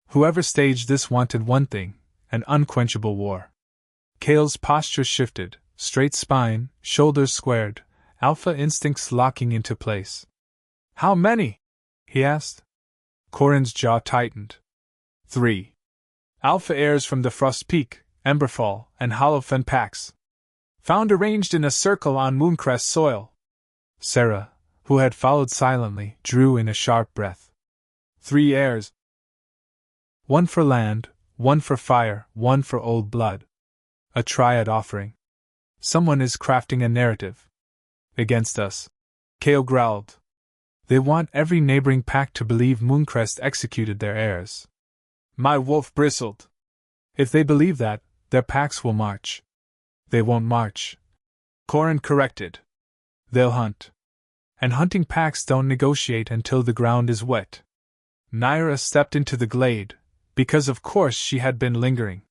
Whoever staged this wanted one thing, an unquenchable war. Kale's posture shifted, straight spine, shoulders squared, alpha instincts locking into place. "How many?" he asked. Corin's jaw tightened. 3. Alpha heirs from the Frost Peak, Emberfall, and Hollowfen packs. Found arranged in a circle on Mooncrest soil. Sarah, who had followed silently, drew in a sharp breath. 3 heirs. One for land, one for fire, one for old blood. A triad offering. Someone is crafting a narrative. Against us. Kale growled. They want every neighboring pack to believe Mooncrest executed their heirs. My wolf bristled. If they believe that, their packs will march. They won't march. Corin corrected. They'll hunt. And hunting packs don't negotiate until the ground is wet. Naira stepped into the glade, because of course she had been lingering.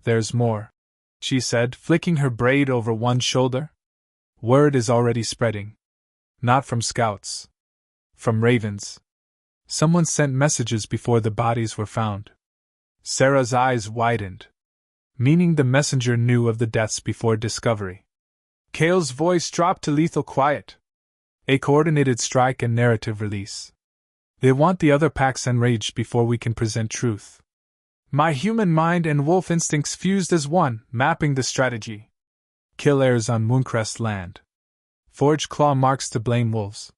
There's more, she said, flicking her braid over one shoulder. Word is already spreading. Not from scouts. From ravens. Someone sent messages before the bodies were found. Sarah's eyes widened. Meaning the messenger knew of the deaths before discovery. Kale's voice dropped to lethal quiet. A coordinated strike and narrative release. They want the other packs enraged before we can present truth. My human mind and wolf instincts fused as one, mapping the strategy. Kill heirs on Mooncrest land. Forge claw marks to blame wolves.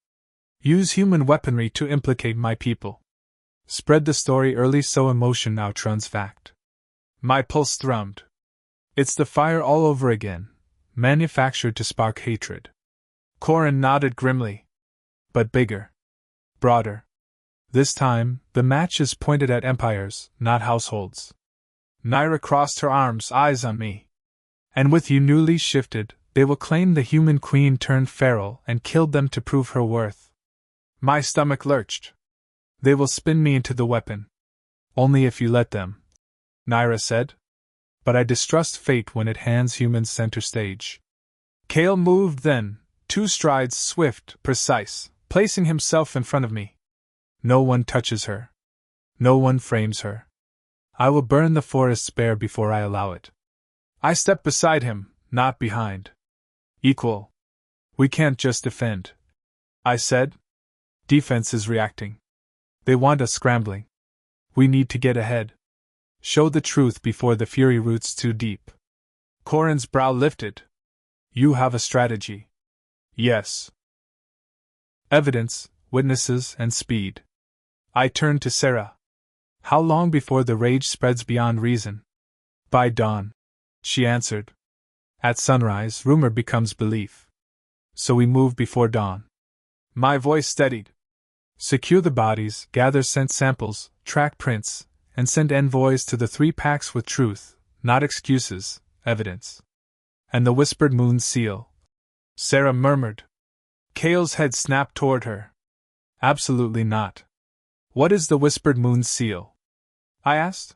Use human weaponry to implicate my people. Spread the story early so emotion outruns fact. My pulse thrummed. It's the fire all over again, manufactured to spark hatred. Corin nodded grimly. But bigger. Broader. This time, the match is pointed at empires, not households. Naira crossed her arms, eyes on me. And with you newly shifted, they will claim the human queen turned feral and killed them to prove her worth. My stomach lurched. They will spin me into the weapon. Only if you let them, Naira said. But I distrust fate when it hands humans center stage. Kale moved then, 2 strides swift, precise, placing himself in front of me. No one touches her. No one frames her. I will burn the forests bare before I allow it. I stepped beside him, not behind. Equal. We can't just defend, I said. Defense is reacting. They want us scrambling. We need to get ahead. Show the truth before the fury roots too deep. Corin's brow lifted. You have a strategy. Yes. Evidence, witnesses, and speed. I turned to Sarah. How long before the rage spreads beyond reason? By dawn, she answered. At sunrise, rumor becomes belief. So we move before dawn. My voice steadied. Secure the bodies, gather scent samples, track prints, and send envoys to the 3 packs with truth, not excuses, evidence. And the whispered moon seal. Sarah murmured. Kale's head snapped toward her. Absolutely not. What is the whispered moon seal? I asked.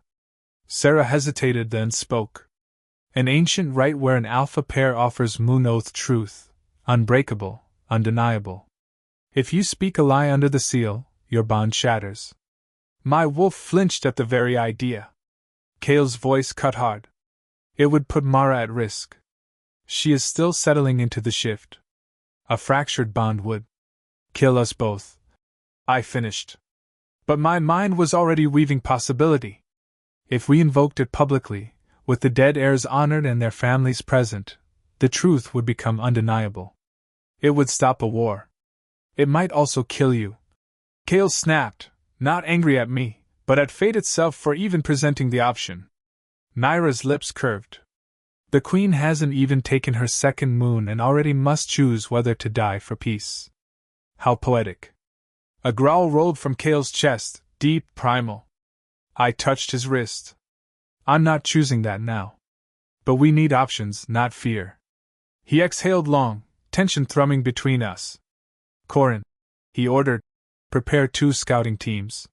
Sarah hesitated, then spoke. An ancient rite where an alpha pair offers moon oath truth, unbreakable, undeniable. If you speak a lie under the seal, your bond shatters. My wolf flinched at the very idea. Kale's voice cut hard. It would put Mara at risk. She is still settling into the shift. A fractured bond would kill us both. I finished. But my mind was already weaving possibility. If we invoked it publicly, with the dead heirs honored and their families present, the truth would become undeniable. It would stop a war. It might also kill you. Kale snapped, not angry at me, but at fate itself for even presenting the option. Naira's lips curved. The queen hasn't even taken her second moon and already must choose whether to die for peace. How poetic. A growl rolled from Kale's chest, deep, primal. I touched his wrist. I'm not choosing that now. But we need options, not fear. He exhaled long, tension thrumming between us. Corin, he ordered, prepare 2 scouting teams.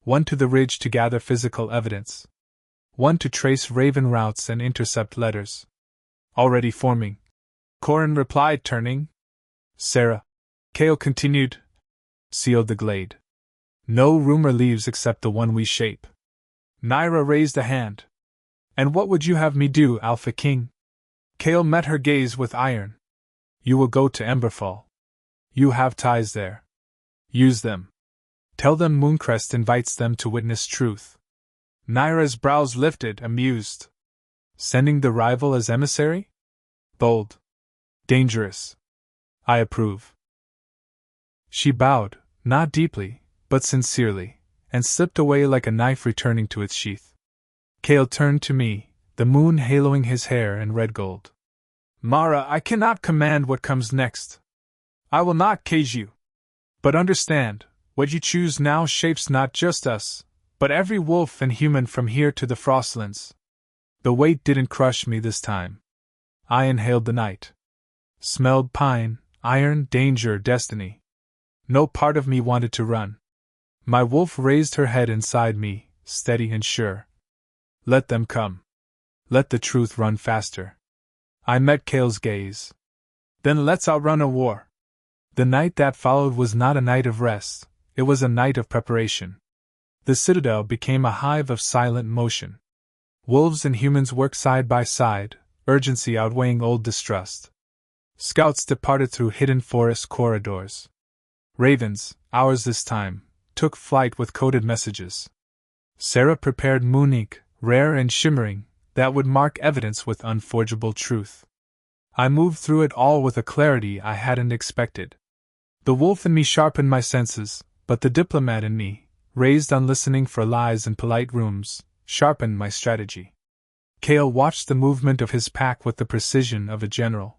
One to the ridge to gather physical evidence. One to trace raven routes and intercept letters. Already forming. Corin replied, turning. Sarah. Kale continued. Sealed the glade. No rumor leaves except the one we shape. Naira raised a hand. And what would you have me do, Alpha King? Kale met her gaze with iron. You will go to Emberfall. You have ties there. Use them. Tell them Mooncrest invites them to witness truth. Naira's brows lifted, amused. Sending the rival as emissary? Bold. Dangerous. I approve. She bowed, not deeply, but sincerely, and slipped away like a knife returning to its sheath. Kale turned to me, the moon haloing his hair in red gold. Mara, I cannot command what comes next. I will not cage you. But understand, what you choose now shapes not just us, but every wolf and human from here to the Frostlands. The weight didn't crush me this time. I inhaled the night. Smelled pine, iron, danger, destiny. No part of me wanted to run. My wolf raised her head inside me, steady and sure. Let them come. Let the truth run faster. I met Kale's gaze. Then let's outrun a war. The night that followed was not a night of rest, it was a night of preparation. The citadel became a hive of silent motion. Wolves and humans worked side by side, urgency outweighing old distrust. Scouts departed through hidden forest corridors. Ravens, ours this time, took flight with coded messages. Sarah prepared moon ink, rare and shimmering, that would mark evidence with unforgeable truth. I moved through it all with a clarity I hadn't expected. The wolf in me sharpened my senses, but the diplomat in me, raised on listening for lies in polite rooms, sharpened my strategy. Cale watched the movement of his pack with the precision of a general.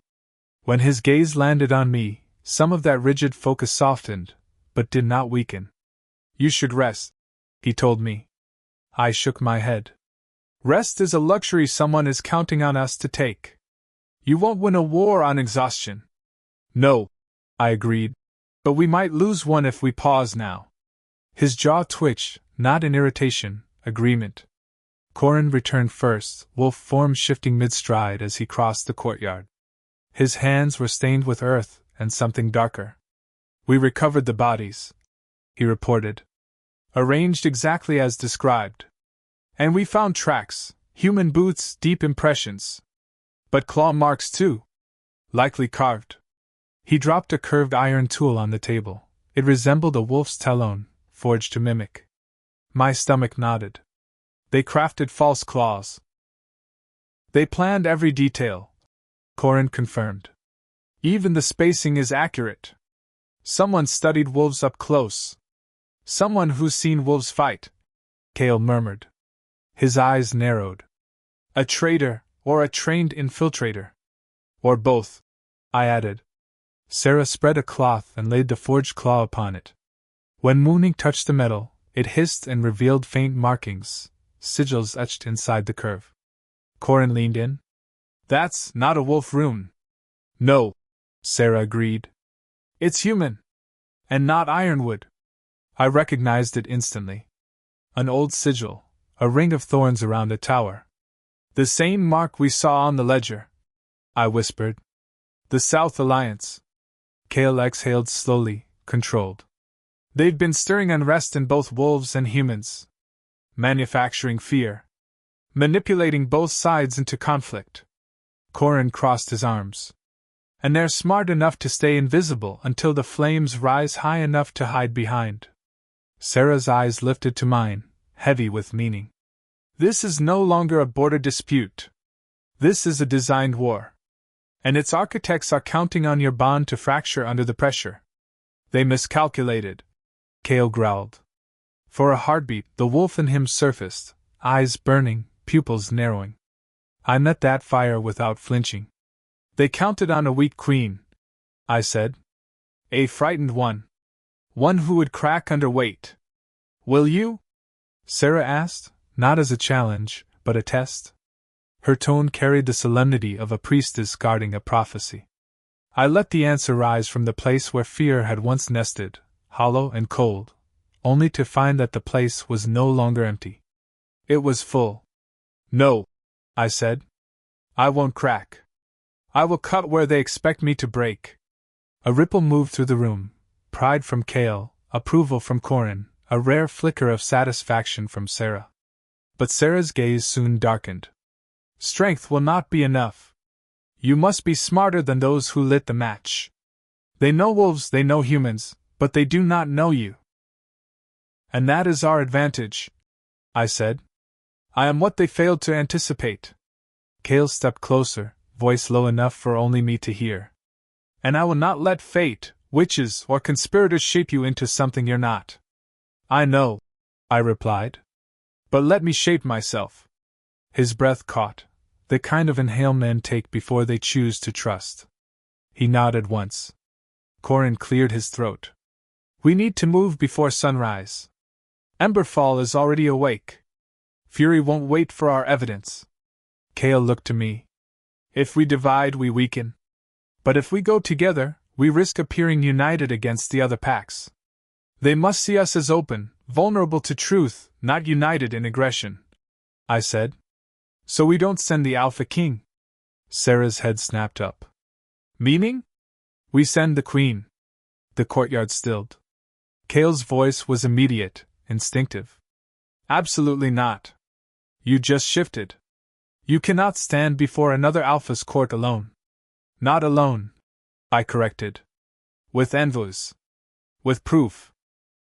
When his gaze landed on me, some of that rigid focus softened, but did not weaken. "You should rest," he told me. I shook my head. "Rest is a luxury someone is counting on us to take. You won't win a war on exhaustion." "No," I agreed, "but we might lose one if we pause now." His jaw twitched, not in irritation, agreement. Corin returned first, wolf form shifting mid-stride as he crossed the courtyard. His hands were stained with earth and something darker. "We recovered the bodies," he reported. "Arranged exactly as described. And we found tracks, human boots, deep impressions. But claw marks too. Likely carved." He dropped a curved iron tool on the table. It resembled a wolf's talon, forged to mimic. My stomach nodded. "They crafted false claws." "They planned every detail," Corin confirmed. "Even the spacing is accurate. Someone studied wolves up close. Someone who's seen wolves fight," Cale murmured. His eyes narrowed. "A traitor, or a trained infiltrator." "Or both," I added. Sarah spread a cloth and laid the forged claw upon it. When Mooning touched the metal, it hissed and revealed faint markings, sigils etched inside the curve. Corin leaned in. "That's not a wolf rune." "No," Sarah agreed. "It's human. And not ironwood." I recognized it instantly. An old sigil, a ring of thorns around a tower. "The same mark we saw on the ledger," I whispered. "The South Alliance." Cale exhaled slowly, controlled. "They've been stirring unrest in both wolves and humans. Manufacturing fear. Manipulating both sides into conflict." Corin crossed his arms. "And they're smart enough to stay invisible until the flames rise high enough to hide behind." Sarah's eyes lifted to mine, heavy with meaning. "This is no longer a border dispute. This is a designed war. And its architects are counting on your bond to fracture under the pressure." "They miscalculated," Cale growled. For a heartbeat, the wolf in him surfaced, eyes burning, pupils narrowing. I met that fire without flinching. "They counted on a weak queen," I said. "A frightened one. One who would crack under weight." "Will you?" Sarah asked, not as a challenge, but a test. Her tone carried the solemnity of a priestess guarding a prophecy. I let the answer rise from the place where fear had once nested, hollow and cold, only to find that the place was no longer empty. It was full. "No," I said. "I won't crack. I will cut where they expect me to break." A ripple moved through the room, pride from Cale, approval from Corin, a rare flicker of satisfaction from Sarah. But Sarah's gaze soon darkened. "Strength will not be enough. You must be smarter than those who lit the match. They know wolves, they know humans, but they do not know you." "And that is our advantage," I said. "I am what they failed to anticipate." Cale stepped closer, voice low enough for only me to hear. "And I will not let fate, witches, or conspirators shape you into something you're not." "I know," I replied. "But let me shape myself." His breath caught, the kind of inhale men take before they choose to trust. He nodded once. Corin cleared his throat. "We need to move before sunrise. Emberfall is already awake. Fury won't wait for our evidence." Cale looked to me. "If we divide, we weaken. But if we go together, we risk appearing united against the other packs. They must see us as open, vulnerable to truth, not united in aggression," I said. "So we don't send the Alpha King." Sarah's head snapped up. "Meaning?" "We send the Queen." The courtyard stilled. Cale's voice was immediate, instinctive. "Absolutely not. You just shifted. You cannot stand before another Alpha's court alone." "Not alone," I corrected. "With envoys. With proof.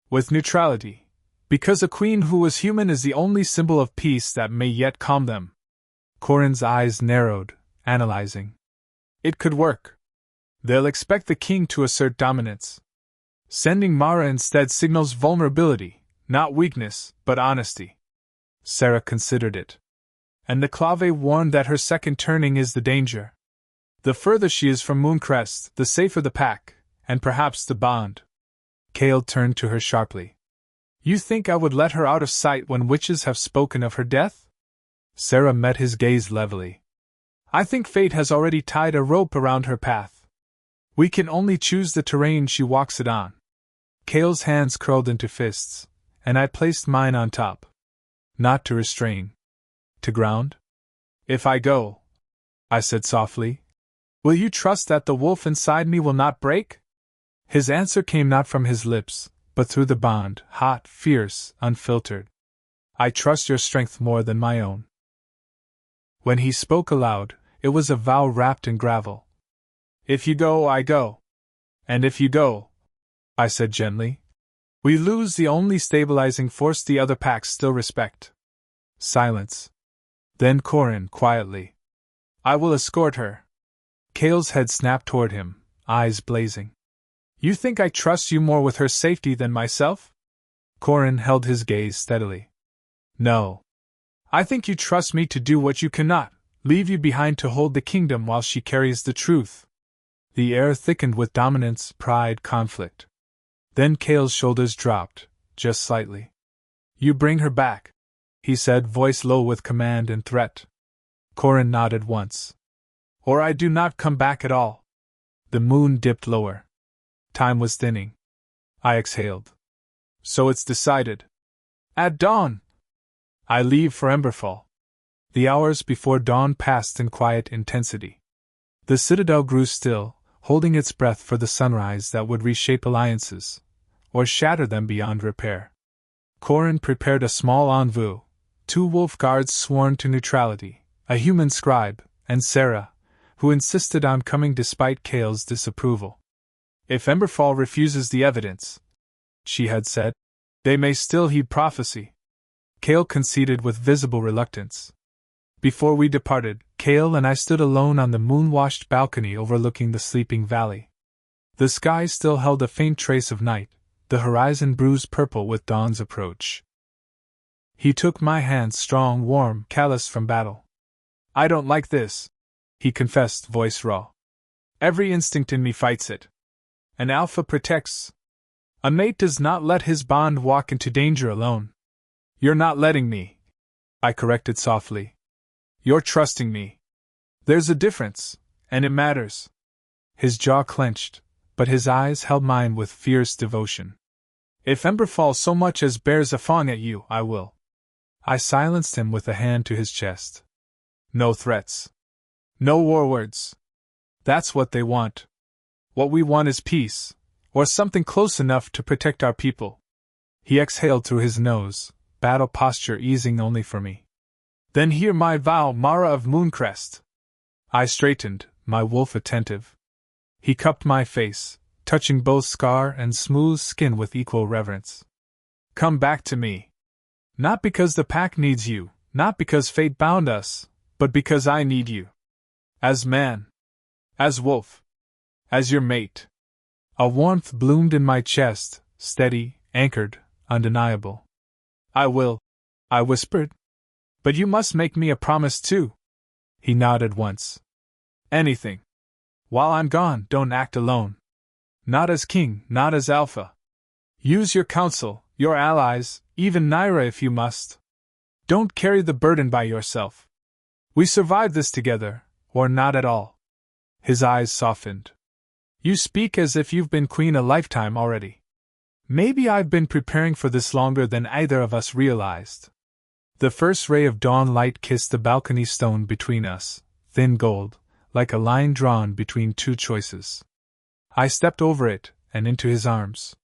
With neutrality. Because a queen who was human is the only symbol of peace that may yet calm them. Corin's eyes narrowed, analyzing. It could work. They'll expect the king to assert dominance. Sending Mara instead signals vulnerability, not weakness, but honesty. Sarah considered it. And the Clave warned that her second turning is the danger. The further she is from Mooncrest, the safer the pack, and perhaps the bond. Cale turned to her sharply. You think I would let her out of sight when witches have spoken of her death? Sarah met his gaze levelly. I think fate has already tied a rope around her path. We can only choose the terrain she walks it on. Cale's hands curled into fists, and I placed mine on top. Not to restrain. To ground? If I go, I said softly, will you trust that the wolf inside me will not break? His answer came not from his lips, but through the bond, hot, fierce, unfiltered. I trust your strength more than my own. When he spoke aloud, it was a vow wrapped in gravel. If you go, I go. And if you go, I said gently, we lose the only stabilizing force the other packs still respect. Silence. Then Corin, quietly. I will escort her. Cale's head snapped toward him, eyes blazing. You think I trust you more with her safety than myself? Corin held his gaze steadily. No. I think you trust me to do what you cannot, leave you behind to hold the kingdom while she carries the truth. The air thickened with dominance, pride, conflict. Then Cale's shoulders dropped, just slightly. You bring her back, he said, voice low with command and threat. Corin nodded once. Or I do not come back at all. The moon dipped lower. Time was thinning. I exhaled. So it's decided. At dawn! I leave for Emberfall. The hours before dawn passed in quiet intensity. The citadel grew still, holding its breath for the sunrise that would reshape alliances, or shatter them beyond repair. Corin prepared a small envoy, 2 wolf guards sworn to neutrality, a human scribe, and Sarah, who insisted on coming despite Cale's disapproval. If Emberfall refuses the evidence, she had said, they may still heed prophecy. Cale conceded with visible reluctance. Before we departed, Cale and I stood alone on the moon-washed balcony overlooking the sleeping valley. The sky still held a faint trace of night, the horizon bruised purple with dawn's approach. He took my hand, strong, warm, callous from battle. I don't like this, he confessed, voice raw. Every instinct in me fights it. An alpha protects. A mate does not let his bond walk into danger alone. You're not letting me, I corrected softly. You're trusting me. There's a difference, and it matters. His jaw clenched, but his eyes held mine with fierce devotion. If Emberfall so much as bears a fawn at you, I will. I silenced him with a hand to his chest. No threats. No war words. That's what they want. What we want is peace, or something close enough to protect our people. He exhaled through his nose, battle posture easing only for me. Then hear my vow, Mara of Mooncrest. I straightened, my wolf attentive. He cupped my face, touching both scar and smooth skin with equal reverence. Come back to me. Not because the pack needs you, not because fate bound us, but because I need you. As man. As wolf. As your mate. A warmth bloomed in my chest, steady, anchored, undeniable. I will, I whispered. But you must make me a promise too. He nodded once. Anything. While I'm gone, don't act alone. Not as king, not as alpha. Use your counsel, your allies, even Naira if you must. Don't carry the burden by yourself. We survive this together, or not at all. His eyes softened. You speak as if you've been queen a lifetime already. Maybe I've been preparing for this longer than either of us realized. The first ray of dawn light kissed the balcony stone between us, thin gold, like a line drawn between two choices. I stepped over it, and into his arms.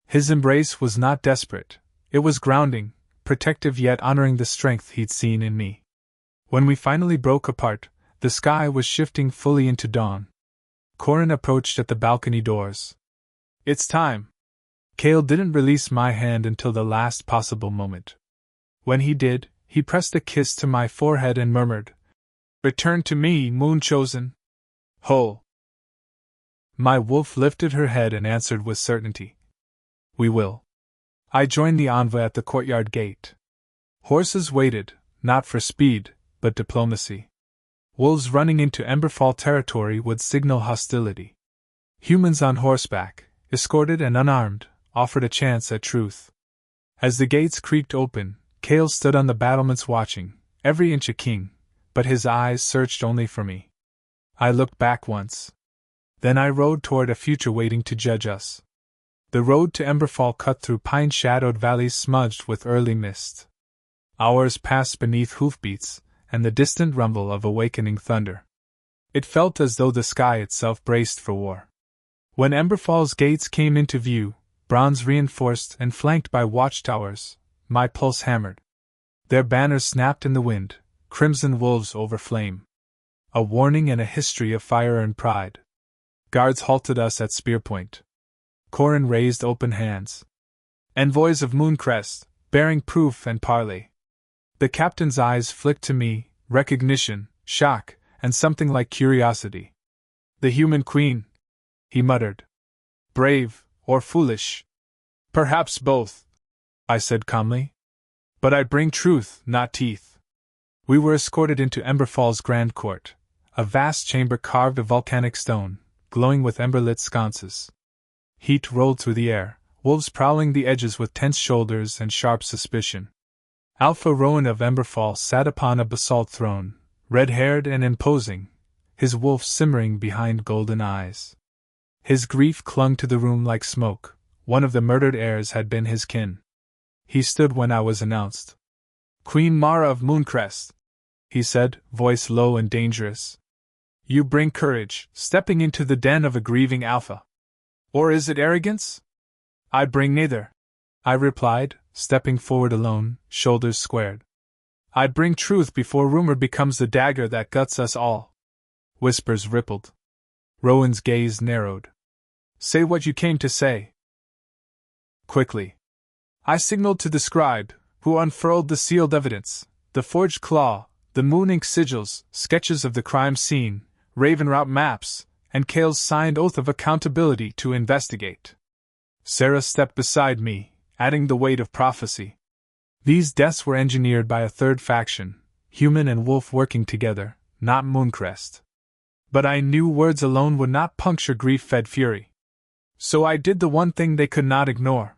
His embrace was not desperate, it was grounding, protective yet honoring the strength he'd seen in me. When we finally broke apart, the sky was shifting fully into dawn. Corin approached at the balcony doors. It's time. Cale didn't release my hand until the last possible moment. When he did, he pressed a kiss to my forehead and murmured, "Return to me, Moon Chosen." Ho! My wolf lifted her head and answered with certainty, "We will." I joined the envoy at the courtyard gate. Horses waited, not for speed, but diplomacy. Wolves running into Emberfall territory would signal hostility. Humans on horseback, escorted and unarmed, offered a chance at truth. As the gates creaked open, Cale stood on the battlements watching, every inch a king, but his eyes searched only for me. I looked back once. Then I rode toward a future waiting to judge us. The road to Emberfall cut through pine-shadowed valleys smudged with early mist. Hours passed beneath hoofbeats and the distant rumble of awakening thunder. It felt as though the sky itself braced for war. When Emberfall's gates came into view, bronze reinforced and flanked by watchtowers, my pulse hammered. Their banners snapped in the wind, crimson wolves over flame. A warning and a history of fire and pride. Guards halted us at spear point. Corrin raised open hands. Envoys of Mooncrest, bearing proof and parley. The captain's eyes flicked to me, recognition, shock, and something like curiosity. "The human queen," he muttered. "Brave, or foolish?" "Perhaps both," I said calmly. "But I bring truth, not teeth." We were escorted into Emberfall's grand court, a vast chamber carved of volcanic stone, glowing with ember-lit sconces. Heat rolled through the air, wolves prowling the edges with tense shoulders and sharp suspicion. Alpha Rowan of Emberfall sat upon a basalt throne, red-haired and imposing, his wolf simmering behind golden eyes. His grief clung to the room like smoke. One of the murdered heirs had been his kin. He stood when I was announced. "Queen Mara of Mooncrest," he said, voice low and dangerous. "You bring courage, stepping into the den of a grieving Alpha. Or is it arrogance?" "I bring neither," I replied, stepping forward alone, shoulders squared. "I bring truth before rumor becomes the dagger that guts us all." Whispers rippled. Rowan's gaze narrowed. "Say what you came to say." Quickly. I signaled to the scribe, who unfurled the sealed evidence, the forged claw, the moon ink sigils, sketches of the crime scene, Raven route maps, and Cale's signed oath of accountability to investigate. Sarah stepped beside me, adding the weight of prophecy. These deaths were engineered by a third faction, human and wolf working together, not Mooncrest. But I knew words alone would not puncture grief-fed fury. So I did the one thing they could not ignore.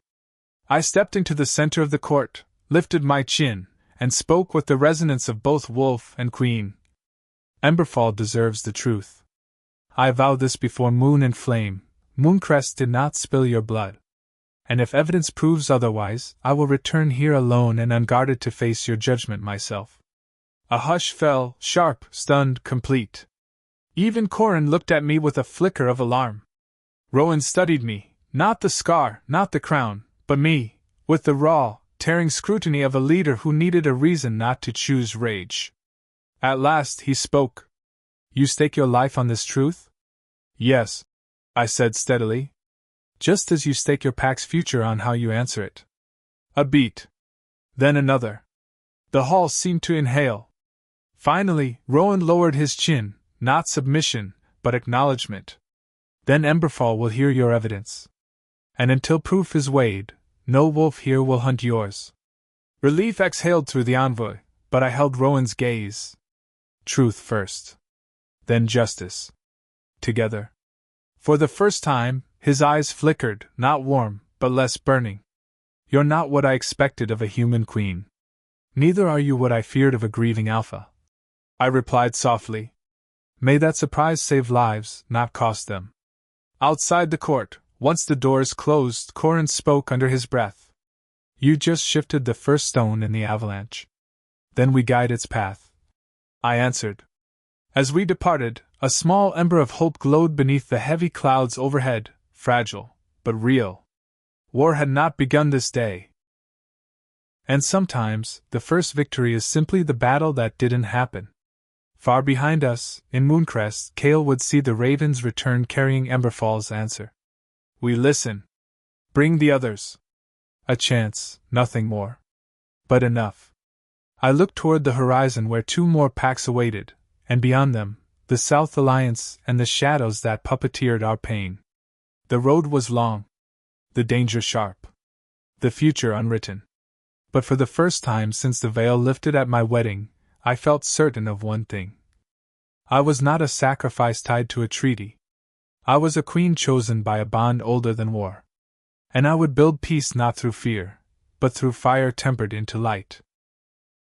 I stepped into the center of the court, lifted my chin, and spoke with the resonance of both wolf and queen. Emberfall deserves the truth. I vow this before moon and flame, Mooncrest did not spill your blood. And if evidence proves otherwise, I will return here alone and unguarded to face your judgment myself. A hush fell, sharp, stunned, complete. Even Corrin looked at me with a flicker of alarm. Rowan studied me, not the scar, not the crown, but me, with the raw, tearing scrutiny of a leader who needed a reason not to choose rage. At last he spoke. "You stake your life on this truth?" "Yes," I said steadily. "Just as you stake your pack's future on how you answer it." A beat. Then another. The hall seemed to inhale. Finally, Rowan lowered his chin, not submission, but acknowledgement. "Then Emberfall will hear your evidence. And until proof is weighed, no wolf here will hunt yours." Relief exhaled through the envoy, but I held Rowan's gaze. Truth first. Then justice. Together. For the first time, his eyes flickered, not warm, but less burning. "You're not what I expected of a human queen. Neither are you what I feared of a grieving Alpha," I replied softly. "May that surprise save lives, not cost them." Outside the court, once the doors closed, Corrin spoke under his breath. "You just shifted the first stone in the avalanche. Then we guide its path," I answered. As we departed, a small ember of hope glowed beneath the heavy clouds overhead, fragile, but real. War had not begun this day. And sometimes, the first victory is simply the battle that didn't happen. Far behind us, in Mooncrest, Cale would see the ravens return carrying Emberfall's answer. We listen. Bring the others. A chance, nothing more. But enough. I looked toward the horizon where two more packs awaited, and beyond them, the South Alliance and the shadows that puppeteered our pain. The road was long. The danger sharp. The future unwritten. But for the first time since the veil lifted at my wedding, I felt certain of one thing. I was not a sacrifice tied to a treaty. I was a queen chosen by a bond older than war. And I would build peace not through fear, but through fire tempered into light.